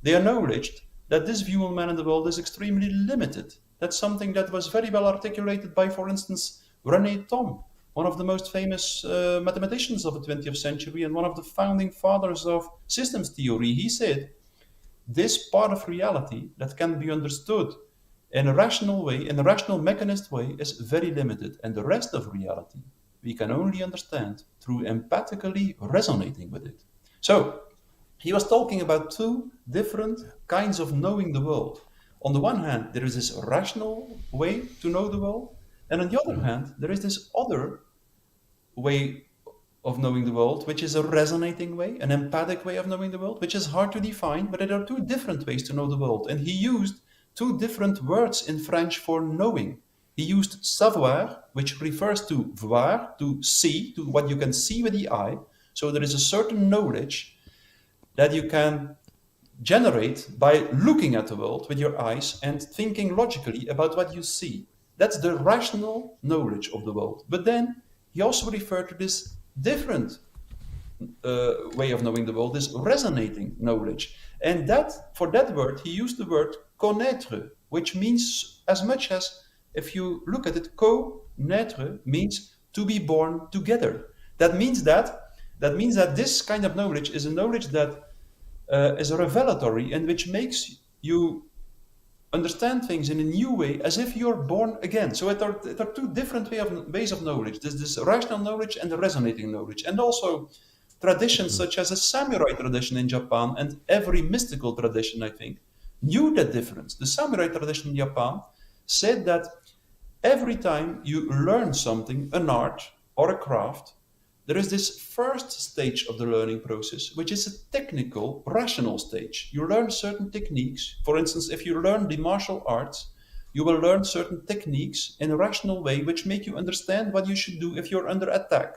they acknowledged that this view on man and the world is extremely limited. That's something that was very well articulated by, for instance, René Thom, one of the most famous mathematicians of the 20th century and one of the founding fathers of systems theory. He said, this part of reality that can be understood in a rational way, in a rational mechanist way, is very limited. And the rest of reality, we can only understand through empathically resonating with it. So, he was talking about two different kinds of knowing the world. On the one hand, there is this rational way to know the world, and on the other hand, there is this other way of knowing the world, which is a resonating way, an empathic way of knowing the world, which is hard to define, but there are two different ways to know the world. And he used two different words in French for knowing. He used savoir, which refers to voir, to see, to what you can see with the eye. So there is a certain knowledge that you can generate by looking at the world with your eyes and thinking logically about what you see. That's the rational knowledge of the world. But then he also referred to this different way of knowing the world, this resonating knowledge. And that, for that word, he used the word connaître, which means as much as, if you look at it, connaître means to be born together. That means that this kind of knowledge is a knowledge that is revelatory and which makes you understand things in a new way, as if you're born again. So there are two different ways of knowledge. There's this rational knowledge and the resonating knowledge. And also traditions such as a samurai tradition in Japan and every mystical tradition, I think, knew that difference. The samurai tradition in Japan said that every time you learn something, an art or a craft, there is this first stage of the learning process, which is a technical, rational stage. You learn certain techniques. For instance, if you learn the martial arts, you will learn certain techniques in a rational way, which make you understand what you should do if you're under attack,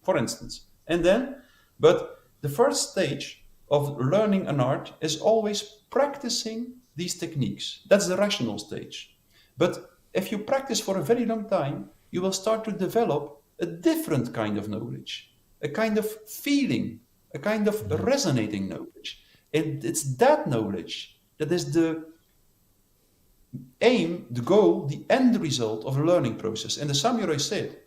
for instance. But the first stage of learning an art is always practicing these techniques. That's the rational stage. But if you practice for a very long time, you will start to develop a different kind of knowledge, a kind of feeling, a kind of resonating knowledge. And it's that knowledge that is the aim, the goal, the end result of the learning process. And the samurai said,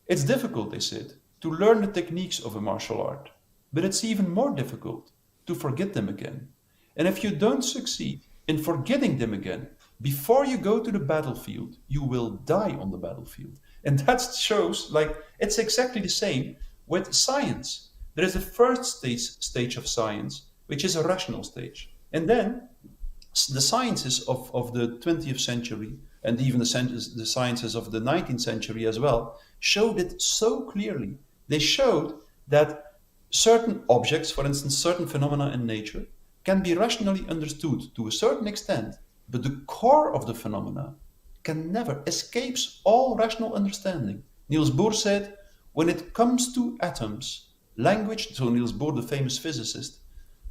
it's difficult, they said, to learn the techniques of a martial art, but it's even more difficult to forget them again. And if you don't succeed in forgetting them again, before you go to the battlefield, you will die on the battlefield. And that shows, like, it's exactly the same with science. There is the first stage of science, which is a rational stage. And then the sciences of the 20th century, and even the sciences of the 19th century as well, showed it so clearly. They showed that certain objects, for instance, certain phenomena in nature, can be rationally understood to a certain extent, but the core of the phenomena can never escapes all rational understanding. Niels Bohr said, when it comes to atoms, language, so Niels Bohr, the famous physicist,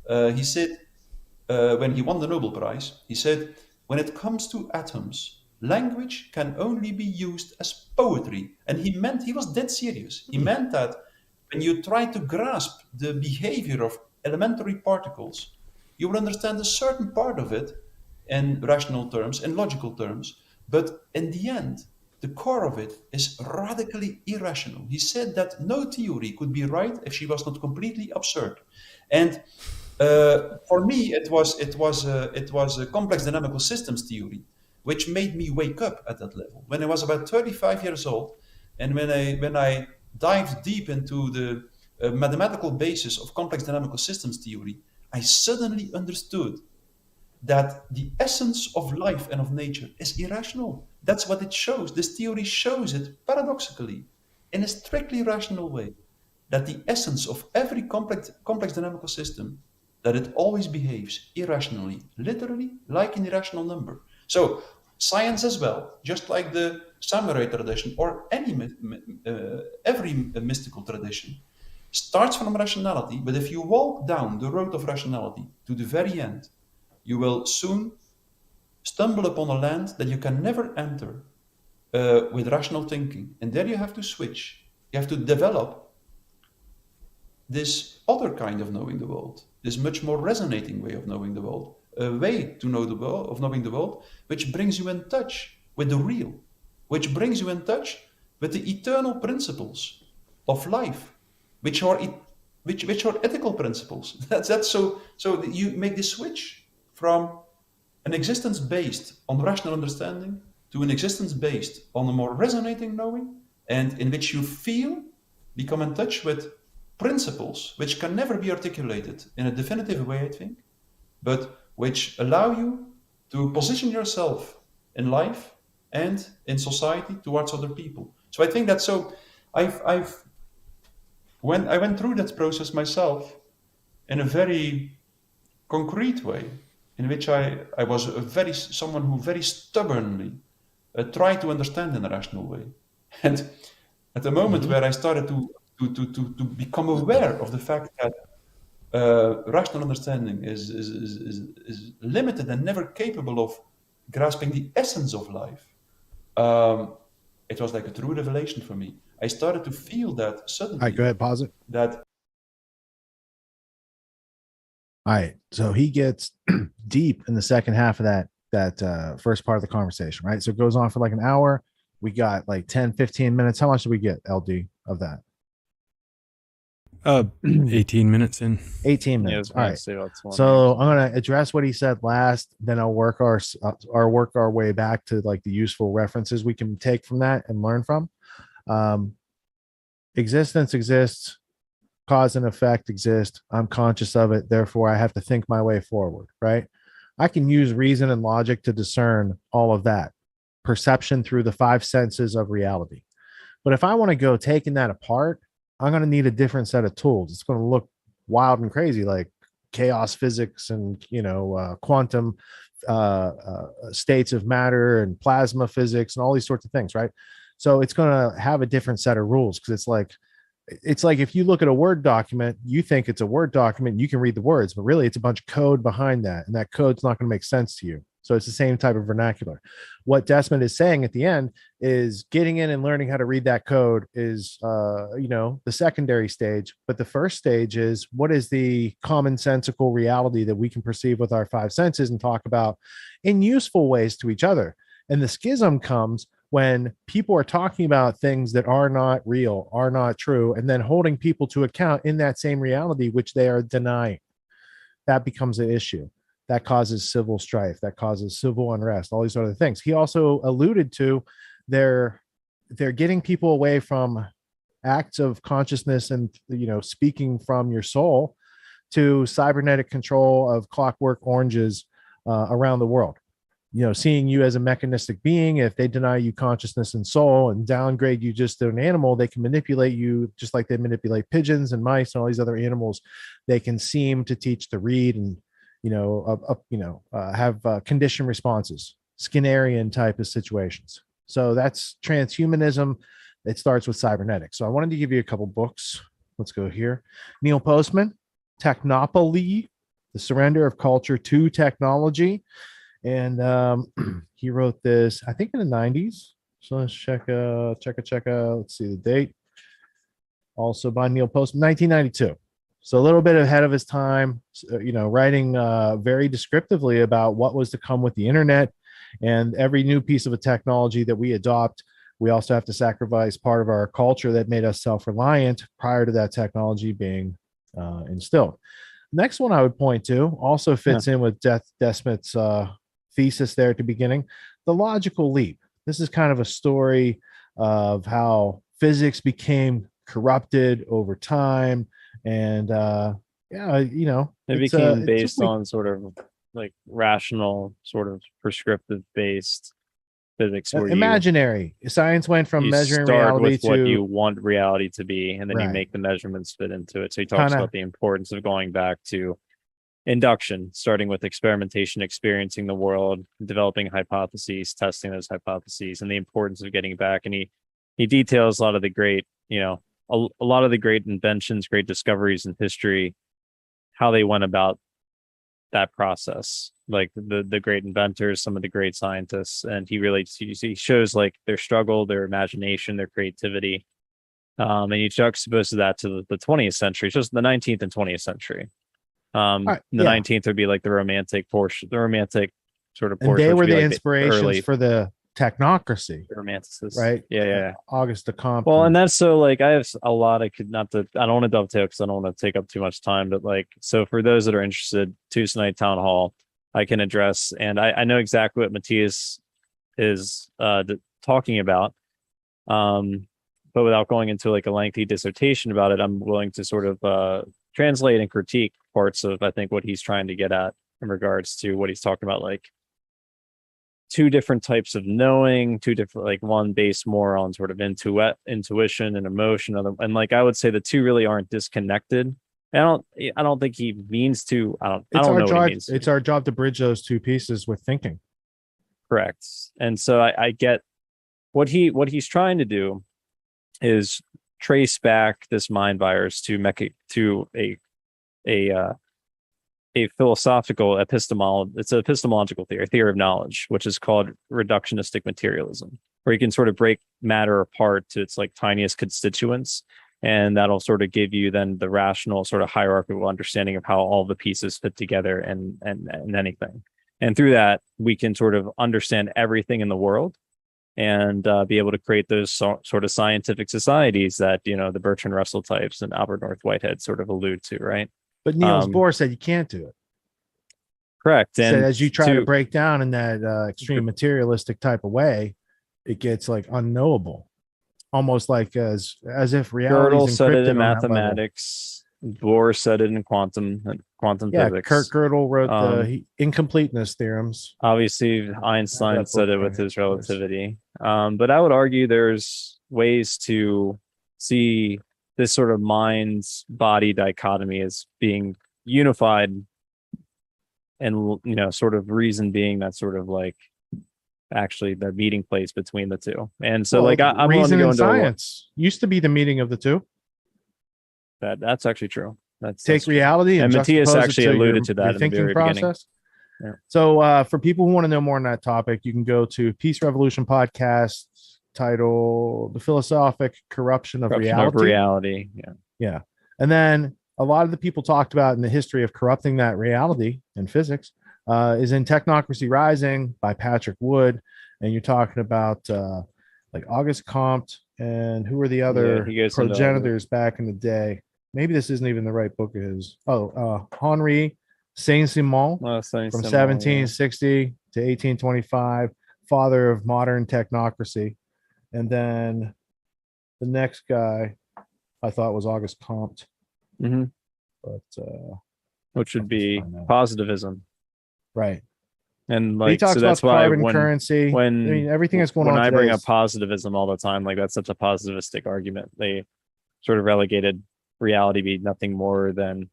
he said, when he won the Nobel Prize, he said, when it comes to atoms, language can only be used as poetry. And he was dead serious. He meant that when you try to grasp the behavior of elementary particles, you will understand a certain part of it in rational terms, in logical terms, but in the end, the core of it is radically irrational. He said that no theory could be right if she was not completely absurd. And for me, it was a complex dynamical systems theory, which made me wake up at that level. When I was about 35 years old, and when I dived deep into the mathematical basis of complex dynamical systems theory, I suddenly understood that the essence of life and of nature is irrational. That's what it shows. This theory shows it paradoxically, in a strictly rational way, that the essence of every complex dynamical system, that it always behaves irrationally, literally like an irrational number. So science as well, just like the samurai tradition or every mystical tradition, starts from rationality, but if you walk down the road of rationality to the very end, you will soon stumble upon a land that you can never enter with rational thinking. And there you have to switch. You have to develop this other kind of knowing the world, this much more resonating way of knowing the world, a way to know the world, of knowing the world, which brings you in touch with the real, which brings you in touch with the eternal principles of life, which are ethical principles. That's so you make this switch from an existence based on rational understanding to an existence based on a more resonating knowing, and in which you become in touch with principles which can never be articulated in a definitive way, I think, but which allow you to position yourself in life and in society towards other people. So I think that's so. When I went through that process myself in a very concrete way, in which I was someone who very stubbornly tried to understand in a rational way, and at the moment where I started to become aware of the fact that rational understanding is limited and never capable of grasping the essence of life, it was like a true revelation for me. I started to feel that suddenly. All right, go ahead, pause it. That. All right, so he gets deep in the second half of that first part of the conversation, right? So it goes on for like an hour. We got like 10, 15 minutes. How much did we get, LD, of that? 18 minutes in. 18 minutes. All right. So I'm going to address what he said last, then I'll work our way back to like the useful references we can take from that and learn from. Existence exists, cause and effect exist. I'm conscious of it. Therefore, I have to think my way forward, right? I can use reason and logic to discern all of that. Perception through the five senses of reality. But if I want to go taking that apart, I'm going to need a different set of tools. It's going to look wild and crazy, like chaos physics and, quantum states of matter and plasma physics and all these sorts of things, right? So it's going to have a different set of rules, because it's like if you look at a Word document, you think it's a Word document, you can read the words, but really it's a bunch of code behind that, and that code's not going to make sense to you. So it's the same type of vernacular. What Desmond is saying at the end is getting in and learning how to read that code is, the secondary stage. But the first stage is, what is the commonsensical reality that we can perceive with our five senses and talk about in useful ways to each other? And the schism comes when people are talking about things that are not real, are not true, and then holding people to account in that same reality, which they are denying. That becomes an issue. That causes civil strife, that causes civil unrest, all these other things. He also alluded to they're getting people away from acts of consciousness and, speaking from your soul to cybernetic control of clockwork oranges around the world. Seeing you as a mechanistic being. If they deny you consciousness and soul and downgrade you just to an animal, they can manipulate you just like they manipulate pigeons and mice and all these other animals. They can seem to teach to read and have conditioned responses, Skinnerian type of situations. So that's transhumanism. It starts with cybernetics. So I wanted to give you a couple books. Let's go here. Neil Postman, Technopoly, The Surrender of Culture to Technology. And he wrote this, I think, in the 90s. So let's check. Let's see the date. Also by Neil Postman, 1992. So a little bit ahead of his time, writing very descriptively about what was to come with the internet, and every new piece of a technology that we adopt, we also have to sacrifice part of our culture that made us self-reliant prior to that technology being instilled. Next one I would point to also fits in with Desmond's thesis there at the beginning, the logical leap. This is kind of a story of how physics became corrupted over time. And it became based on sort of like rational, sort of prescriptive based physics. Imaginary science went from measuring reality with what you want reality to be, and then you make the measurements fit into it. So he talks about the importance of going back to induction, starting with experimentation, experiencing the world, developing hypotheses, testing those hypotheses, and the importance of getting back. And he details a lot of the great, a lot of the great inventions, great discoveries in history, how they went about that process, like the great inventors, some of the great scientists. And he shows like their struggle, their imagination, their creativity. And he juxtaposes that to the 20th century, just the 19th and 20th century. The 19th would be like the romantic portion, the romantic sort of portion. And they were the inspirations for the technocracy, romanticists, right? Yeah. Auguste Comte. Well, and that's so like I have a lot. I don't want to dovetail because I don't want to take up too much time. But like, so for those that are interested, Tuesday night town hall, I can address, and I know exactly what Matthias is talking about. but without going into like a lengthy dissertation about it, I'm willing to sort of translate and critique parts of, I think, what he's trying to get at in regards to what he's talking about, like two different types of knowing, two different, like one based more on sort of intuition and emotion, and like I would say the two really aren't disconnected. I don't think he means to. I don't know what he means. It's our job to bridge those two pieces with thinking. Correct. And so I get what he's trying to do is trace back this mind virus to a philosophical it's an epistemological theory of knowledge, which is called reductionistic materialism, where you can sort of break matter apart to its like tiniest constituents, and that'll sort of give you then the rational sort of hierarchical understanding of how all the pieces fit together and anything. And through that, we can sort of understand everything in the world and be able to create those sort of scientific societies that, the Bertrand Russell types and Albert North Whitehead sort of allude to, right? But Niels Bohr said you can't do it. Correct. And so as you try to break down in that extreme materialistic type of way, it gets like unknowable, almost like as if reality. Gödel said it in mathematics. Bohr said it in quantum physics. Kurt Gödel wrote the incompleteness theorems. Obviously, Einstein said it with his relativity. But I would argue there's ways to see this sort of mind's body dichotomy as being unified, and sort of reason being that sort of like actually the meeting place between the two. And so I'm willing to go into science used to be the meeting of the two. That's actually true. That's reality and Matthias actually alluded to that in the very process. Beginning. Yeah. So for people who want to know more on that topic, you can go to Peace Revolution podcast, title The Philosophic Corruption of Reality. Yeah. And then a lot of the people talked about in the history of corrupting that reality in physics is in Technocracy Rising by Patrick Wood. And you're talking about like Auguste Comte and who were the other progenitors back in the day. Maybe this isn't even the right book of his. Henri Saint-Simon from 1760 to 1825, father of modern technocracy. And then the next guy I thought was Auguste Comte. Mm-hmm. But which would be positivism. Right. And like he talks so that's about why carbon currency. Everything that's going on. When I today bring up positivism all the time, like that's such a positivistic argument. They sort of relegated reality be nothing more than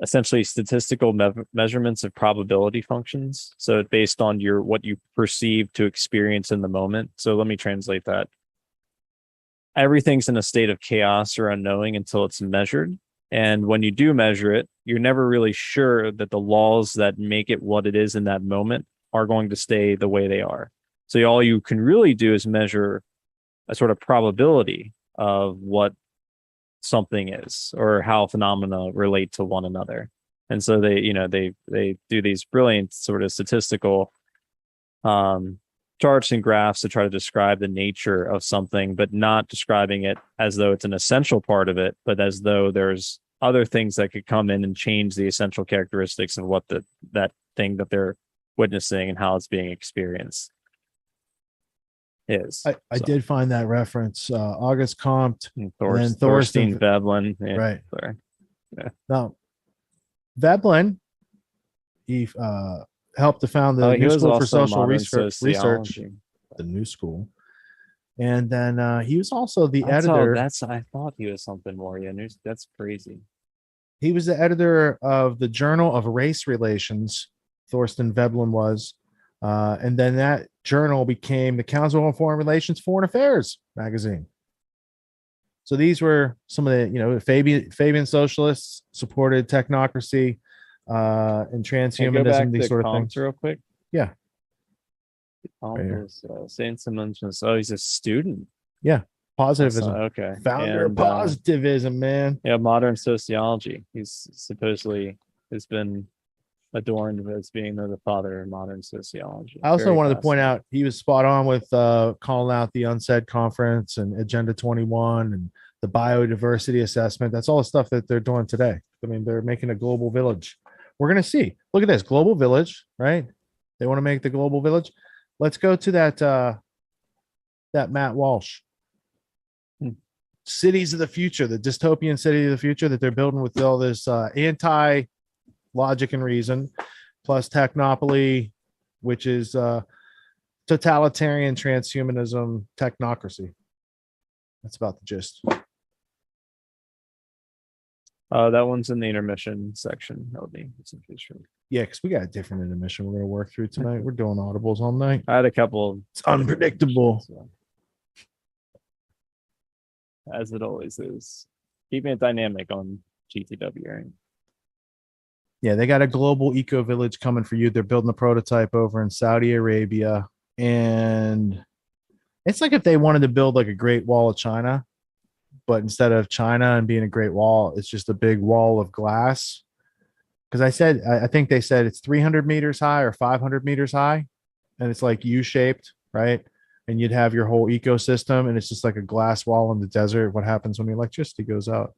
essentially statistical measurements of probability functions. So it's based on what you perceive to experience in the moment. So let me translate that. Everything's in a state of chaos or unknowing until it's measured. And when you do measure it, you're never really sure that the laws that make it what it is in that moment are going to stay the way they are. So all you can really do is measure a sort of probability of what something is or how phenomena relate to one another. And so they do these brilliant sort of statistical charts and graphs to try to describe the nature of something, but not describing it as though it's an essential part of it, but as though there's other things that could come in and change the essential characteristics of what that thing that they're witnessing and how it's being experienced is. I did find that reference. Auguste Comte and Thorstein Veblen. Yeah, right. Sorry. Yeah. Now, Veblen, he helped to found the New School for Social Research, the New School. And then he was also the editor. I thought he was something more. Yeah, that's crazy. He was the editor of the Journal of Race Relations. Thorstein Veblen was. And then that journal became the Council on Foreign Relations Foreign Affairs magazine. So these were some of the, Fabian socialists supported technocracy and transhumanism, these sort of things. Real quick. Yeah. Saint-Simon. Oh, he's a student. Yeah. Positivism. Okay. Founder of positivism, man. Yeah. Modern sociology. He's supposedly has been adorned as being the father of modern sociology. I also wanted to point out he was spot on with calling out the UNCED conference and Agenda 21 and the biodiversity assessment. That's all the stuff that they're doing today. I mean, they're making a global village. We're going to see. Look at this global village, right? They want to make the global village. Let's go to that Matt Walsh. cities of the future, the dystopian city of the future that they're building with all this anti-logic and reason, plus technopoly, which is totalitarian transhumanism technocracy. That's about the gist. That one's in the intermission section. That would be interesting. Yeah, because we got a different intermission we're going to work through tonight. We're doing audibles all night. I had a couple. It's unpredictable. As it always is. Keeping it dynamic on GTW, right? Yeah, they got a global eco village coming for you. They're building a prototype over in Saudi Arabia. And it's like if they wanted to build like a Great Wall of China, but instead of China and being a Great Wall, it's just a big wall of glass. Because I think they said it's 300 meters high or 500 meters high. And it's like U-shaped, right? And you'd have your whole ecosystem, and it's just like a glass wall in the desert. What happens when the electricity goes out?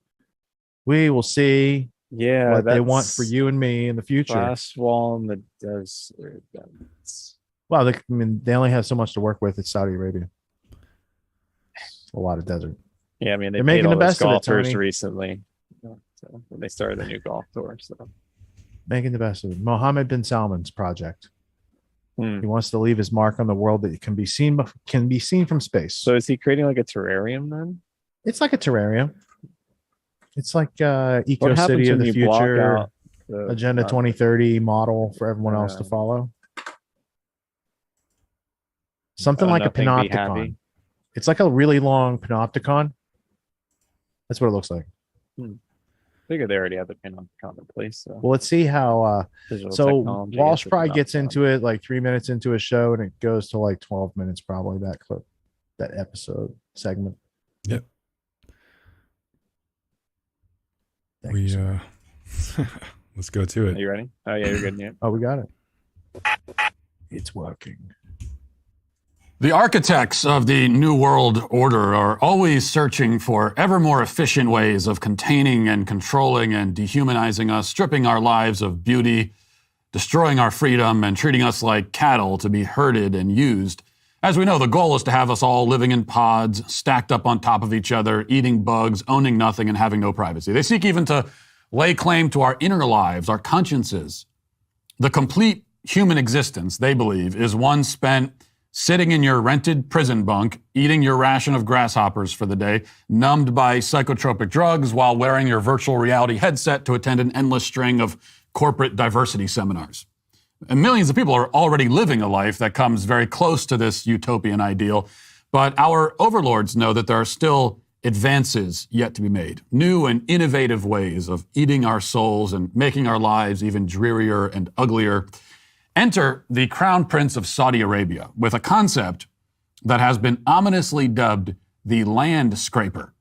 We will see what they want for you and me in the future. Glass wall in the desert. Well, they only have so much to work with. It's Saudi Arabia. It's a lot of desert. Yeah, I mean, they're making the best of it, golfers Tony. recently. So when they started a new golf tour. So making the best of it. Mohammed bin Salman's project. He wants to leave his mark on the world that can be seen from space. So is he creating like a terrarium then? It's like a terrarium. It's like Eco City of the Future, Agenda 2030 model for everyone else to follow. Something like a panopticon. It's like a really long panopticon. That's what it looks like. I figured they already had the panopticon in place. So. Well, let's see how. So Walsh probably gets into it like 3 minutes into a show, and it goes to like 12 minutes probably, that clip, that episode segment. Yep. We let's go to it. Are you ready? Oh yeah, you're good. Yeah. Oh, we got it. It's working. The architects of the New World Order are always searching for ever more efficient ways of containing and controlling and dehumanizing us, stripping our lives of beauty, destroying our freedom, and treating us like cattle to be herded and used. As we know, the goal is to have us all living in pods, stacked up on top of each other, eating bugs, owning nothing, and having no privacy. They seek even to lay claim to our inner lives, our consciences. The complete human existence, they believe, is one spent sitting in your rented prison bunk, eating your ration of grasshoppers for the day, numbed by psychotropic drugs while wearing your virtual reality headset to attend an endless string of corporate diversity seminars. And millions of people are already living a life that comes very close to this utopian ideal, but our overlords know that there are still advances yet to be made, new and innovative ways of eating our souls and making our lives even drearier and uglier. Enter the Crown Prince of Saudi Arabia with a concept that has been ominously dubbed the land scraper.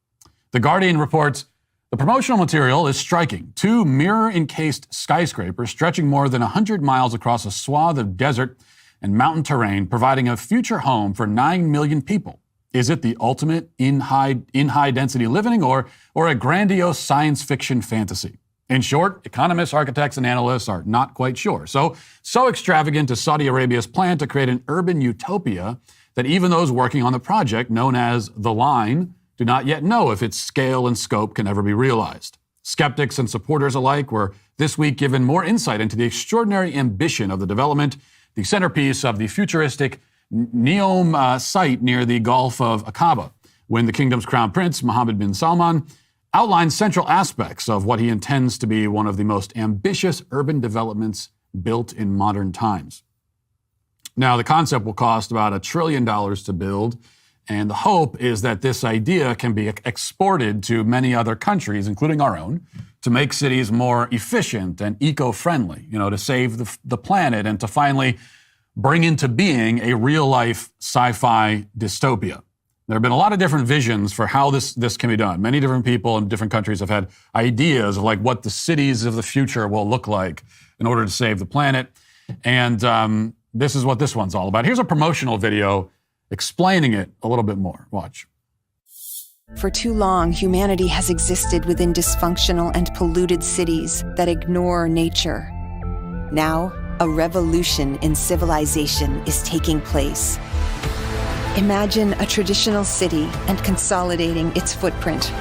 The Guardian reports the promotional material is striking. 2 mirror-encased skyscrapers stretching more than 100 miles across a swath of desert and mountain terrain, providing a future home for 9 million people. Is it the ultimate in high density living or a grandiose science fiction fantasy? In short, economists, architects, and analysts are not quite sure. So extravagant is Saudi Arabia's plan to create an urban utopia that even those working on the project, known as The Line, do not yet know if its scale and scope can ever be realized. Skeptics and supporters alike were this week given more insight into the extraordinary ambition of the development, the centerpiece of the futuristic Neom site near the Gulf of Aqaba, when the kingdom's crown prince, Mohammed bin Salman, outlines central aspects of what he intends to be one of the most ambitious urban developments built in modern times. Now, the concept will cost about $1 trillion to build, and the hope is that this idea can be exported to many other countries, including our own, to make cities more efficient and eco-friendly, to save the planet and to finally bring into being a real-life sci-fi dystopia. There have been a lot of different visions for how this can be done. Many different people in different countries have had ideas of like what the cities of the future will look like in order to save the planet. And this is what this one's all about. Here's a promotional video explaining it a little bit more. Watch. For too long, humanity has existed within dysfunctional and polluted cities that ignore nature. Now, a revolution in civilization is taking place. Imagine a traditional city and consolidating its footprint,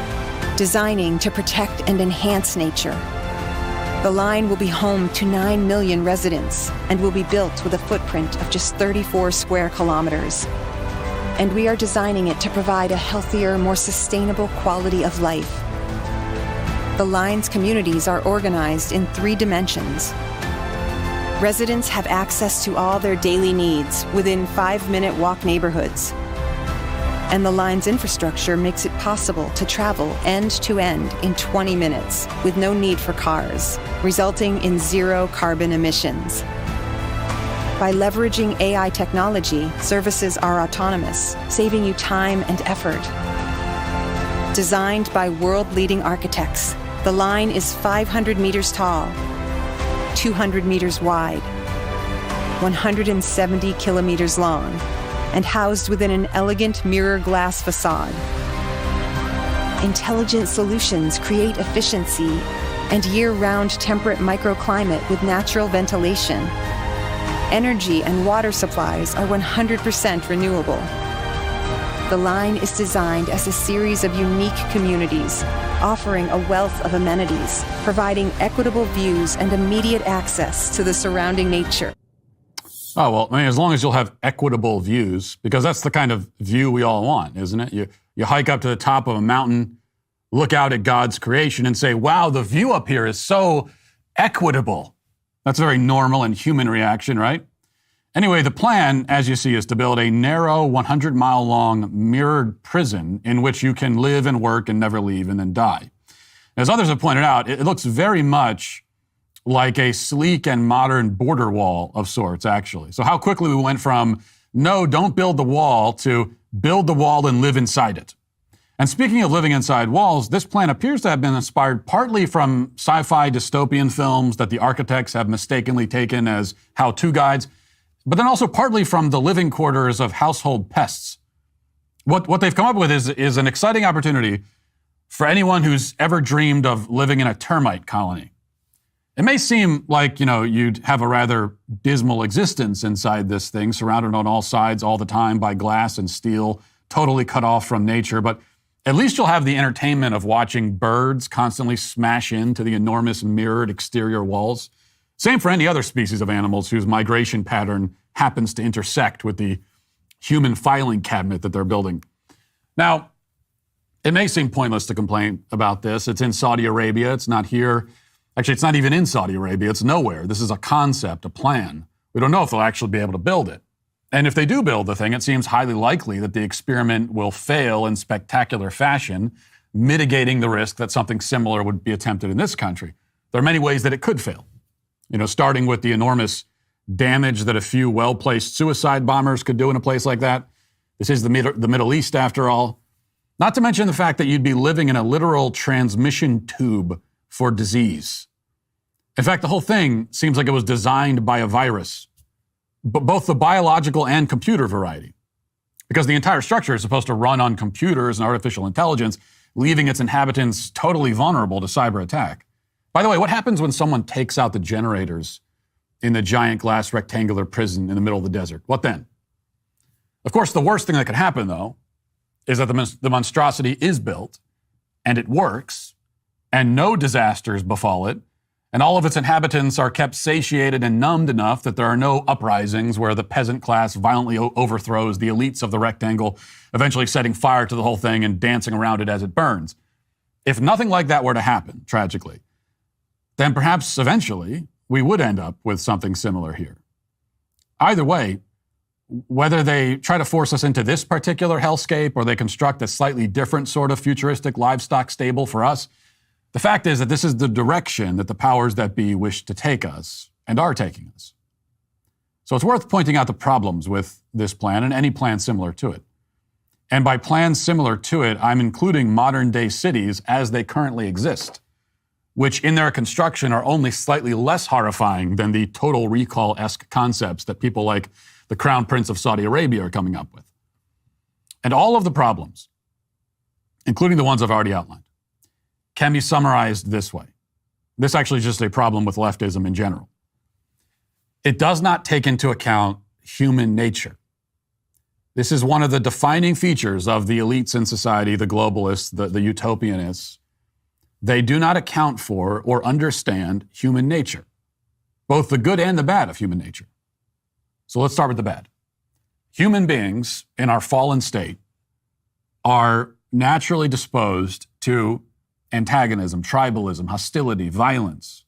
designing to protect and enhance nature. The line will be home to 9 million residents and will be built with a footprint of just 34 square kilometers. And we are designing it to provide a healthier, more sustainable quality of life. The line's communities are organized in 3 dimensions. Residents have access to all their daily needs within 5-minute walk neighborhoods. And the line's infrastructure makes it possible to travel end to end in 20 minutes with no need for cars, resulting in 0 carbon emissions. By leveraging AI technology, services are autonomous, saving you time and effort. Designed by world-leading architects, the line is 500 meters tall, 200 meters wide, 170 kilometers long, and housed within an elegant mirror glass facade. Intelligent solutions create efficiency and year-round temperate microclimate with natural ventilation. Energy and water supplies are 100% renewable. The line is designed as a series of unique communities, offering a wealth of amenities, providing equitable views and immediate access to the surrounding nature. Oh, well, I mean, as long as you'll have equitable views, because that's the kind of view we all want, isn't it? You hike up to the top of a mountain, look out at God's creation and say, wow, the view up here is so equitable. That's a very normal and human reaction, right? Anyway, the plan, as you see, is to build a narrow 100-mile-long mirrored prison in which you can live and work and never leave and then die. As others have pointed out, it looks very much like a sleek and modern border wall of sorts, actually. So how quickly we went from, no, don't build the wall, to build the wall and live inside it. And speaking of living inside walls, this plan appears to have been inspired partly from sci-fi dystopian films that the architects have mistakenly taken as how-to guides, but then also partly from the living quarters of household pests. What they've come up with is an exciting opportunity for anyone who's ever dreamed of living in a termite colony. It may seem like, you'd have a rather dismal existence inside this thing, surrounded on all sides all the time by glass and steel, totally cut off from nature, but at least you'll have the entertainment of watching birds constantly smash into the enormous mirrored exterior walls. Same for any other species of animals whose migration pattern happens to intersect with the human filing cabinet that they're building. Now, it may seem pointless to complain about this. It's in Saudi Arabia. It's not here. Actually, it's not even in Saudi Arabia. It's nowhere. This is a concept, a plan. We don't know if they'll actually be able to build it. And if they do build the thing, it seems highly likely that the experiment will fail in spectacular fashion, mitigating the risk that something similar would be attempted in this country. There are many ways that it could fail. Starting with the enormous damage that a few well-placed suicide bombers could do in a place like that. This is the Middle East, after all. Not to mention the fact that you'd be living in a literal transmission tube for disease. In fact, the whole thing seems like it was designed by a virus, but both the biological and computer variety, because the entire structure is supposed to run on computers and artificial intelligence, leaving its inhabitants totally vulnerable to cyber attack. By the way, what happens when someone takes out the generators in the giant glass rectangular prison in the middle of the desert? What then? Of course, the worst thing that could happen, though, is that the monstrosity is built, and it works, and no disasters befall it, and all of its inhabitants are kept satiated and numbed enough that there are no uprisings where the peasant class violently overthrows the elites of the rectangle, eventually setting fire to the whole thing and dancing around it as it burns. If nothing like that were to happen, tragically, then perhaps eventually we would end up with something similar here. Either way, whether they try to force us into this particular hellscape or they construct a slightly different sort of futuristic livestock stable for us, the fact is that this is the direction that the powers that be wish to take us and are taking us. So it's worth pointing out the problems with this plan and any plan similar to it. And by plans similar to it, I'm including modern-day cities as they currently exist, which in their construction are only slightly less horrifying than the Total Recall-esque concepts that people like the Crown Prince of Saudi Arabia are coming up with. And all of the problems, including the ones I've already outlined, can be summarized this way. This actually is just a problem with leftism in general. It does not take into account human nature. This is one of the defining features of the elites in society, the globalists, the utopianists. They do not account for or understand human nature, both the good and the bad of human nature. So let's start with the bad. Human beings in our fallen state are naturally disposed to antagonism, tribalism, hostility, violence.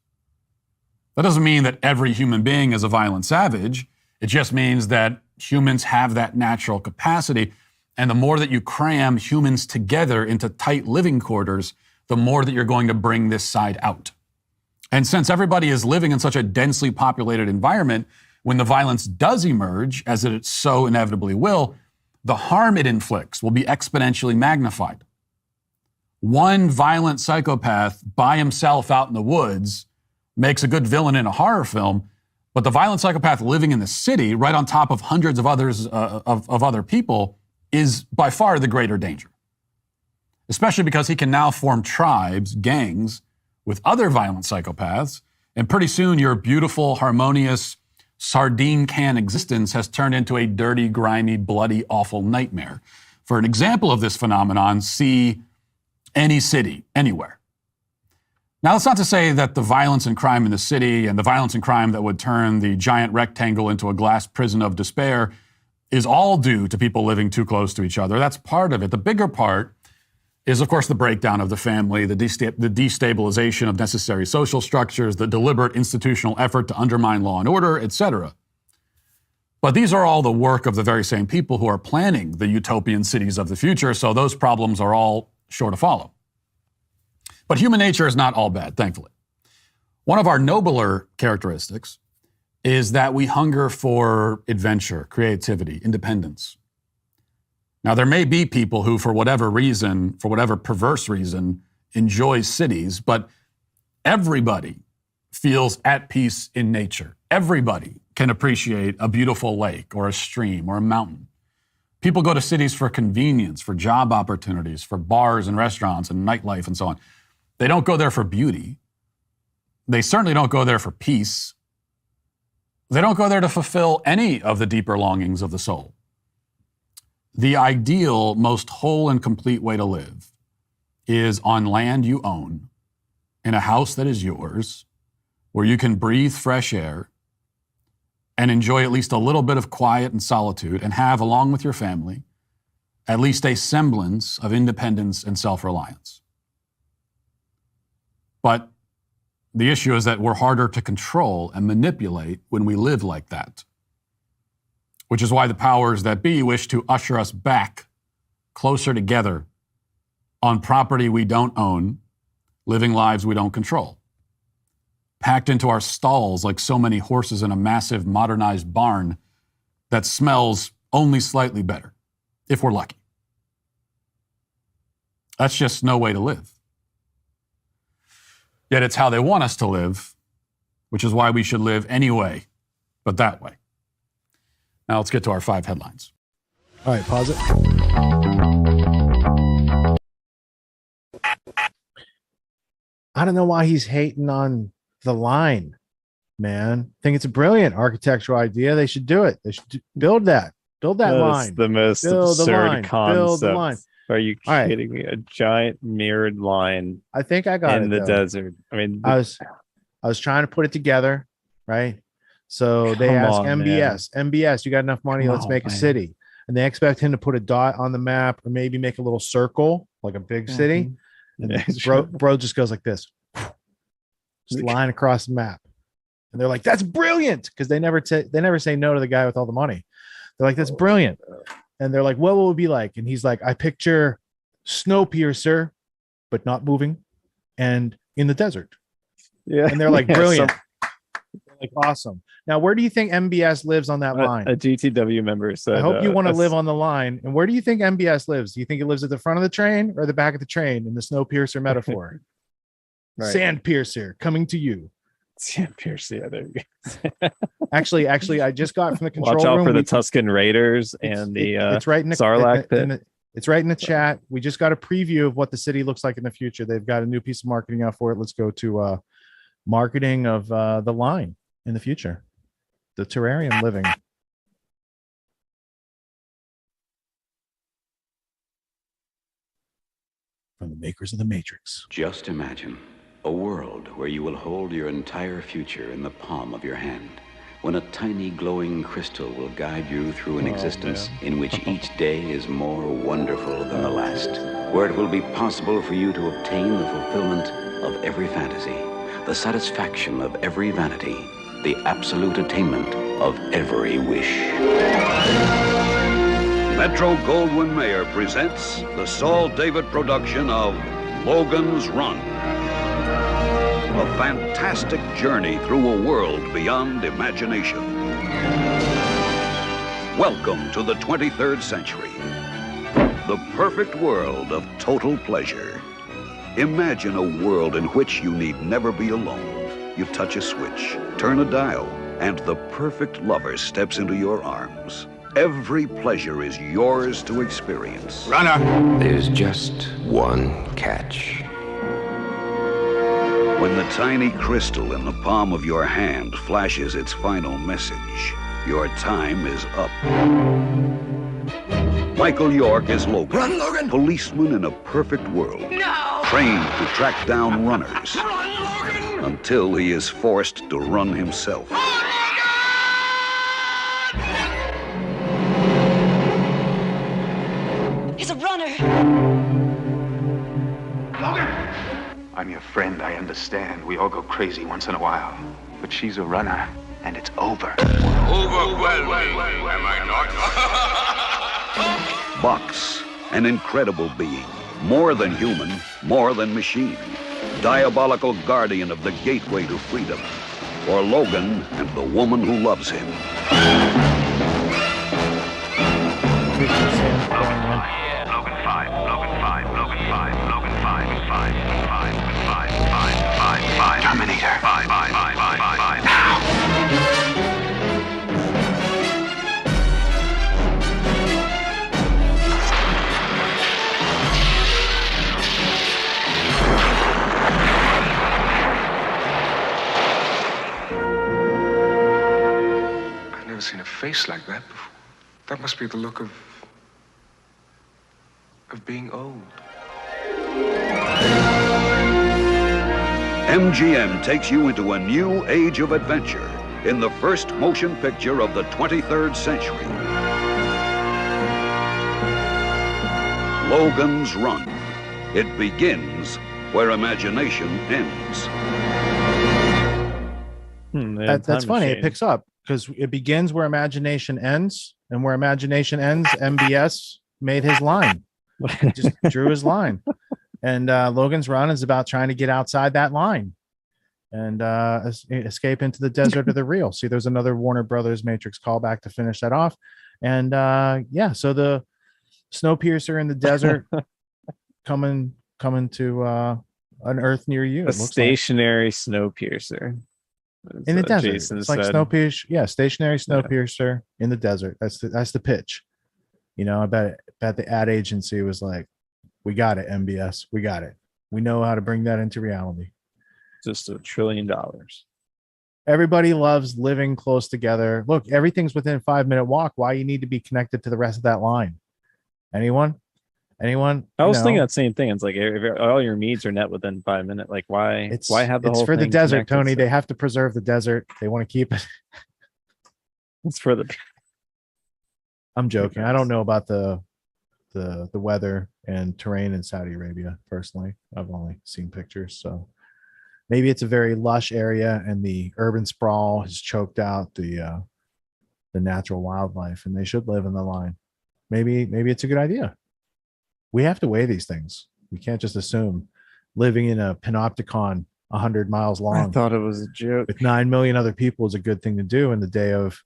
That doesn't mean that every human being is a violent savage. It just means that humans have that natural capacity. And the more that you cram humans together into tight living quarters, the more that you're going to bring this side out. And since everybody is living in such a densely populated environment, when the violence does emerge, as it so inevitably will, the harm it inflicts will be exponentially magnified. One violent psychopath by himself out in the woods makes a good villain in a horror film, but the violent psychopath living in the city, right on top of hundreds of others of other people, is by far the greater danger. Especially because he can now form tribes, gangs, with other violent psychopaths, and pretty soon your beautiful, harmonious, sardine can existence has turned into a dirty, grimy, bloody, awful nightmare. For an example of this phenomenon, see any city, anywhere. Now, that's not to say that the violence and crime in the city and the violence and crime that would turn the giant rectangle into a glass prison of despair is all due to people living too close to each other. That's part of it. The bigger part is, of course, the breakdown of the family, the destabilization of necessary social structures, the deliberate institutional effort to undermine law and order, etc. But these are all the work of the very same people who are planning the utopian cities of the future, so those problems are all sure to follow. But human nature is not all bad, thankfully. One of our nobler characteristics is that we hunger for adventure, creativity, independence. Now, there may be people who, for whatever reason, for whatever perverse reason, enjoy cities, but everybody feels at peace in nature. Everybody can appreciate a beautiful lake or a stream or a mountain. People go to cities for convenience, for job opportunities, for bars and restaurants and nightlife and so on. They don't go there for beauty. They certainly don't go there for peace. They don't go there to fulfill any of the deeper longings of the soul. The ideal, most whole and complete way to live is on land you own, in a house that is yours, where you can breathe fresh air and enjoy at least a little bit of quiet and solitude, and have, along with your family, at least a semblance of independence and self-reliance. But the issue is that we're harder to control and manipulate when we live like that, which is why the powers that be wish to usher us back closer together on property we don't own, living lives we don't control, packed into our stalls like so many horses in a massive modernized barn that smells only slightly better, if we're lucky. That's just no way to live. Yet it's how they want us to live, which is why we should live anyway, but that way. Now let's get to our 5 headlines. All right, pause it. I don't know why he's hating on the line, man. I think it's a brilliant architectural idea. They should do it. They should build that. Build that line. That's the most absurd concept. Build the line. Are you kidding me? A giant mirrored line. I think I got it in the desert. I mean, I was trying to put it together, right? So they ask MBS, you got enough money? Let's make a city. And they expect him to put a dot on the map or maybe make a little circle, like a big city. And bro just goes like this, just line across the map. And they're like, that's brilliant. Because they never say no to the guy with all the money. They're like, that's brilliant. And they're like, what will it be like? And he's like, I picture Snowpiercer, but not moving and in the desert. Yeah. And they're like, brilliant. Like, awesome. Now, where do you think MBS lives on that line? A GTW member said, I hope you want to live on the line. And where do you think MBS lives? Do you think it lives at the front of the train or the back of the train in the Snowpiercer metaphor? Right. Sandpiercer coming to you. Sandpiercer, yeah, there you go. Actually, I just got from the control room. Watch out for the Tusken Raiders and the it's right in the Sarlacc pit. It's right in the chat. We just got a preview of what the city looks like in the future. They've got a new piece of marketing out for it. Let's go to marketing of the line in the future. The terrarium living. from the makers of The Matrix. Just imagine a world where you will hold your entire future in the palm of your hand, when a tiny glowing crystal will guide you through an existence in which each day is more wonderful than the last, where it will be possible for you to obtain the fulfillment of every fantasy, the satisfaction of every vanity, the absolute attainment of every wish. Metro-Goldwyn-Mayer presents the Saul David production of Logan's Run. A fantastic journey through a world beyond imagination. Welcome to the 23rd century. The perfect world of total pleasure. Imagine a world in which you need never be alone. You touch a switch, turn a dial, and the perfect lover steps into your arms. Every pleasure is yours to experience. Runner! There's just one catch. When the tiny crystal in the palm of your hand flashes its final message, your time is up. Michael York is Logan. Run, Logan! Policeman in a perfect world. No! Trained to track down runners. Run, Logan! Until he is forced to run himself. He's a runner! Logan! I'm your friend, I understand. We all go crazy once in a while. But she's a runner, and it's over. Overwhelming, am I not? Box, an incredible being. More than human, more than machine. Diabolical guardian of the gateway to freedom. For Logan and the woman who loves him. Logan 5, Logan 5, Logan 5, Logan 5, 5, 5, 5, 5, 5, Terminator 5, 5, 5, 5, 5, now! I've never seen a face like that before. That must be the look of being old. MGM takes you into a new age of adventure in the first motion picture of the 23rd century. Logan's Run. It begins where imagination ends. That's funny. It picks up because it begins where imagination ends, and where imagination ends, MBS made his line. He just drew his line. And Logan's Run is about trying to get outside that line and escape into the desert of the real. See, there's another Warner Brothers Matrix callback to finish that off. And yeah, so the Snowpiercer in the desert coming to an Earth near you. A stationary Snowpiercer. In the desert. Jason it's like said. Snowpiercer. Yeah, stationary Snowpiercer in the desert. That's the pitch. You know, I bet the ad agency was like, we got it, MBS. We got it. We know how to bring that into reality. Just $1 trillion. Everybody loves living close together. Look, everything's within 5-minute walk. Why you need to be connected to the rest of that line? Anyone? I was thinking that same thing. It's like if all your needs are met within 5 minutes. Like why have the whole It's for the thing desert, connected? Tony. They have to preserve the desert. They want to keep it. It's for the. I'm joking. I don't know about the weather and terrain in Saudi Arabia personally. I've only seen pictures, so maybe it's a very lush area and the urban sprawl has choked out the natural wildlife, and they should live in the line. Maybe it's a good idea. We have to weigh these things. We can't just assume living in a panopticon 100 miles long. I thought it was a joke. With 9 million other people is a good thing to do in the day of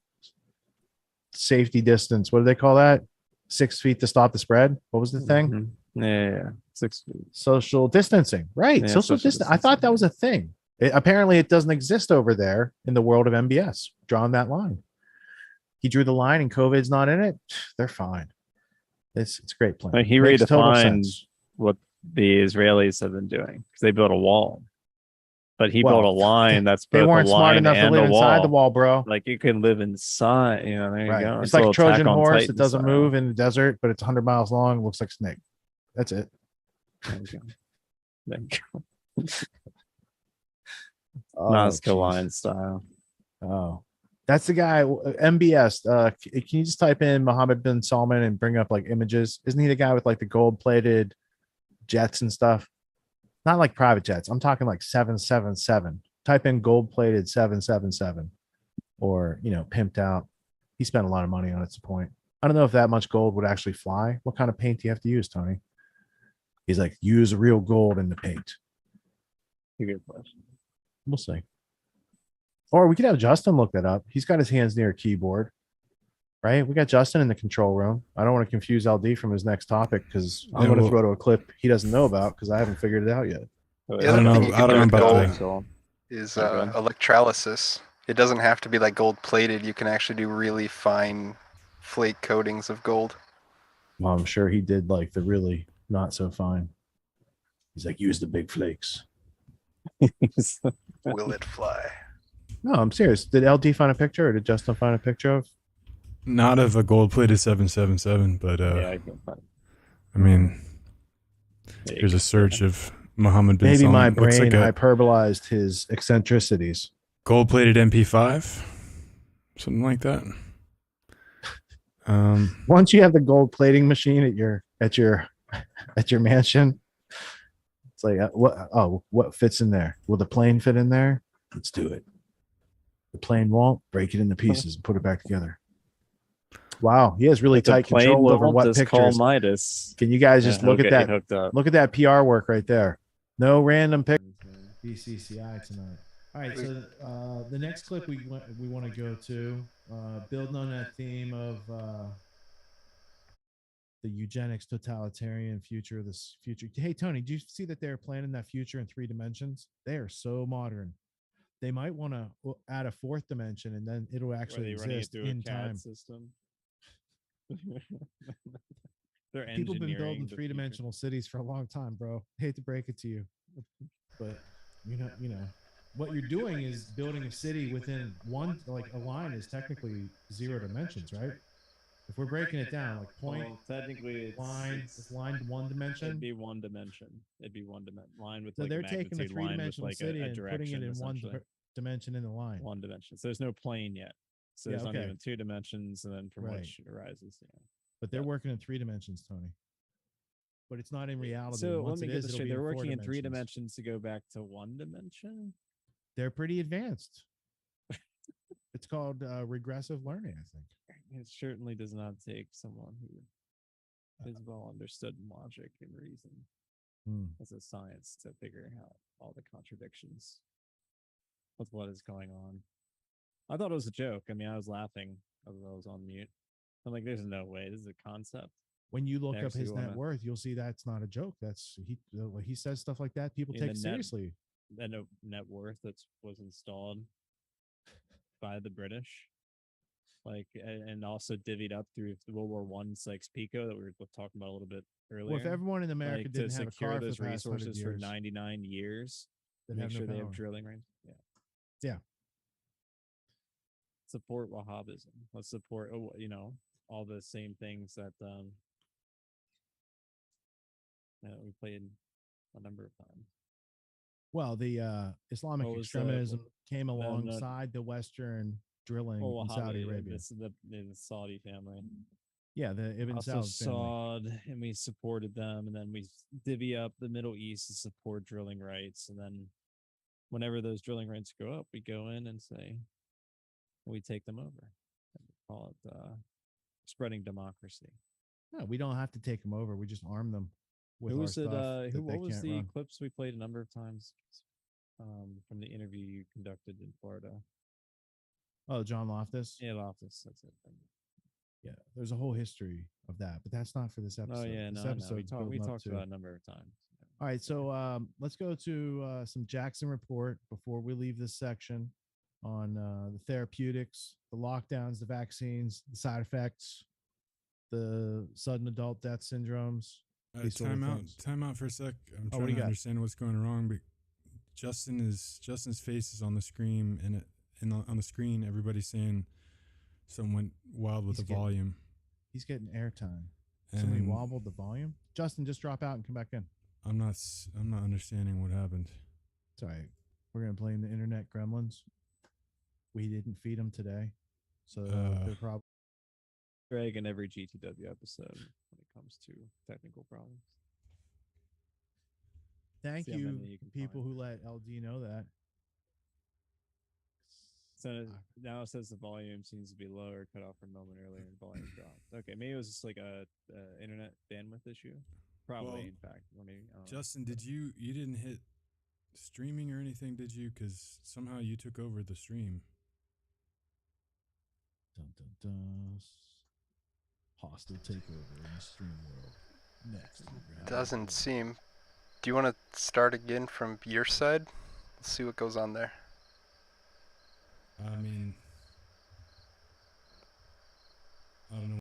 safety distance. What do they call that? 6 feet to stop the spread. What was the thing? Yeah. 6 feet. Social distancing. Right. Yeah, social distancing. I thought that was a thing. Apparently it doesn't exist over there in the world of MBS. Drawing that line. He drew the line and COVID's not in it. They're fine. It's a great plan. He Makes total redefined sense. what the Israelis have been doing because they built a wall, but he built a line that's They both weren't the smart line enough to and live the inside the wall, bro. Like you can live inside. You know, there you Right. go. It's a like little Trojan Attack on horse Titan that doesn't style. move in the desert, but it's 100 miles long. Looks like snake. That's it. Thank you. Thank you. Oh, Nazca jeez. line style. Oh, that's the guy. MBS. Can you just type in Mohammed bin Salman and bring up like images? Isn't he the guy with like the gold-plated jets and stuff? Not like private jets. I'm talking like 777. Type in gold-plated 777, or pimped out. He spent a lot of money on it. It's the point. I don't know if that much gold would actually fly. What kind of paint do you have to use, Tony? He's like, use real gold in the paint. Good question. We'll see. Or we could have Justin look that up. He's got his hands near a keyboard, right? We got Justin in the control room. I don't want to confuse LD from his next topic because I'm going to throw to a clip he doesn't know about because I haven't figured it out yet. The other thing you can do with about gold is electrolysis. It doesn't have to be like gold plated. You can actually do really fine flake coatings of gold. Well, I'm sure he did like the really not so fine. He's like, use the big flakes. Will it fly? No, I'm serious. Did LD find a picture or did Justin find a picture of? Not of a gold-plated 777, but Yeah, I can find. I mean, here's a search of Mohammed bin Maybe Salman. my Looks brain like a hyperbolized his eccentricities. gold-plated MP5, something like that. Once you have the gold plating machine at your mansion, it's like what fits in there? Will the plane fit in there? Let's do it. The plane won't. Break it into pieces and put it back together. Wow, he has really The tight plane control over vault what is pictures. called Midas. Can you guys just Yeah, look he'll at get you that? hooked up. Look at that PR work right there. No random pick. BCCI tonight. All right, so the next clip we want to go to, building on that theme of the eugenics totalitarian future of this future. Hey Tony, do you see that they're planning that future in 3 dimensions? They are so modern. They might want to add a 4th dimension, and then it'll actually exist in time. System. People have been building 3-dimensional cities for a long time, bro. Hate to break it to you, but you know what you're doing is building a city within one, like a line is technically 0 dimensions, right? If we're breaking it down, like point, technically it's line 1 dimension. It'd be 1 dimension. It'd be 1 dimension line with So like they're a taking the magnitude line with 3-dimensional like city a and putting direction it in 1 essentially. dimension in the line. 1 dimension. So there's no plane yet. So Yeah, there's not okay. even 2 dimensions, and then from Right. which it arises. Yeah. But they're working in 3 dimensions, Tony. But it's not in reality. So let Once me it get is, this it'll straight. be They're in 4 working in 3 dimensions. dimensions to go back to 1 dimension. They're pretty advanced. It's called regressive learning, I think. It certainly does not take someone who is well understood in logic and reason as a science to figure out all the contradictions with what is going on. I thought it was a joke. I mean, I was laughing as I was on mute. I'm like, there's no way. This is a concept. When you look They up actually his net wanna- worth, you'll see that's not a joke. That's when he says stuff like that, people In take the it net- seriously. The net worth that was installed by the British, like, and also divvied up through the World War One Sykes-Picot that we were talking about a little bit earlier. Well, if everyone in America like, didn't to have a secure car for those the past 100 resources for years, 99 years, they'd make have no sure they have power. drilling range. Yeah. Yeah. Support Wahhabism. Let's support, all the same things that we played a number of times. Well, the Islamic What was the- extremism came the- alongside the Western drilling in Saudi Arabia. This is the Saudi family. Yeah, the Ibn Also Saud family. Saud, and we supported them, and then we divvy up the Middle East to support drilling rights, and then whenever those drilling rights go up, we go in and say we take them over. And we call it spreading democracy. No, we don't have to take them over. We just arm them with Who our was it? stuff that What they was can't the run. clips we played a number of times from the interview you conducted in Florida? Oh, John Loftus. Yeah, Loftus. That's it. Yeah, there's a whole history of that, but that's not for this episode. Oh yeah, This no, episode we talked about it a number of times. All right, so let's go to some Jackson report before we leave this section on the therapeutics, the lockdowns, the vaccines, the side effects, the sudden adult death syndromes. these sort of things. Time out for a sec. I'm what do trying you to got? understand what's going wrong. But Justin's face is on the screen, and on the screen, everybody's saying someone went wild with the volume. He's getting airtime. Somebody And- wobbled the volume. Justin, just drop out and come back in. I'm not understanding what happened. Sorry, we're gonna blame the internet gremlins. We didn't feed them today, so they're probably. Greg in every GTW episode when it comes to technical problems. Thank See how many you, can people find. who let LD know that. So now it says the volume seems to be lower, cut off for a moment earlier, and volume dropped. Okay, maybe it was just like a internet bandwidth issue. Probably, Well, in fact. Or maybe, I don't know. Justin, you didn't hit streaming or anything, did you? Because somehow you took over the stream. Dun, dun, dun. Hostile takeover in the stream world. Next. Doesn't seem. Do you want to start again from your side? Let's see what goes on there. I mean,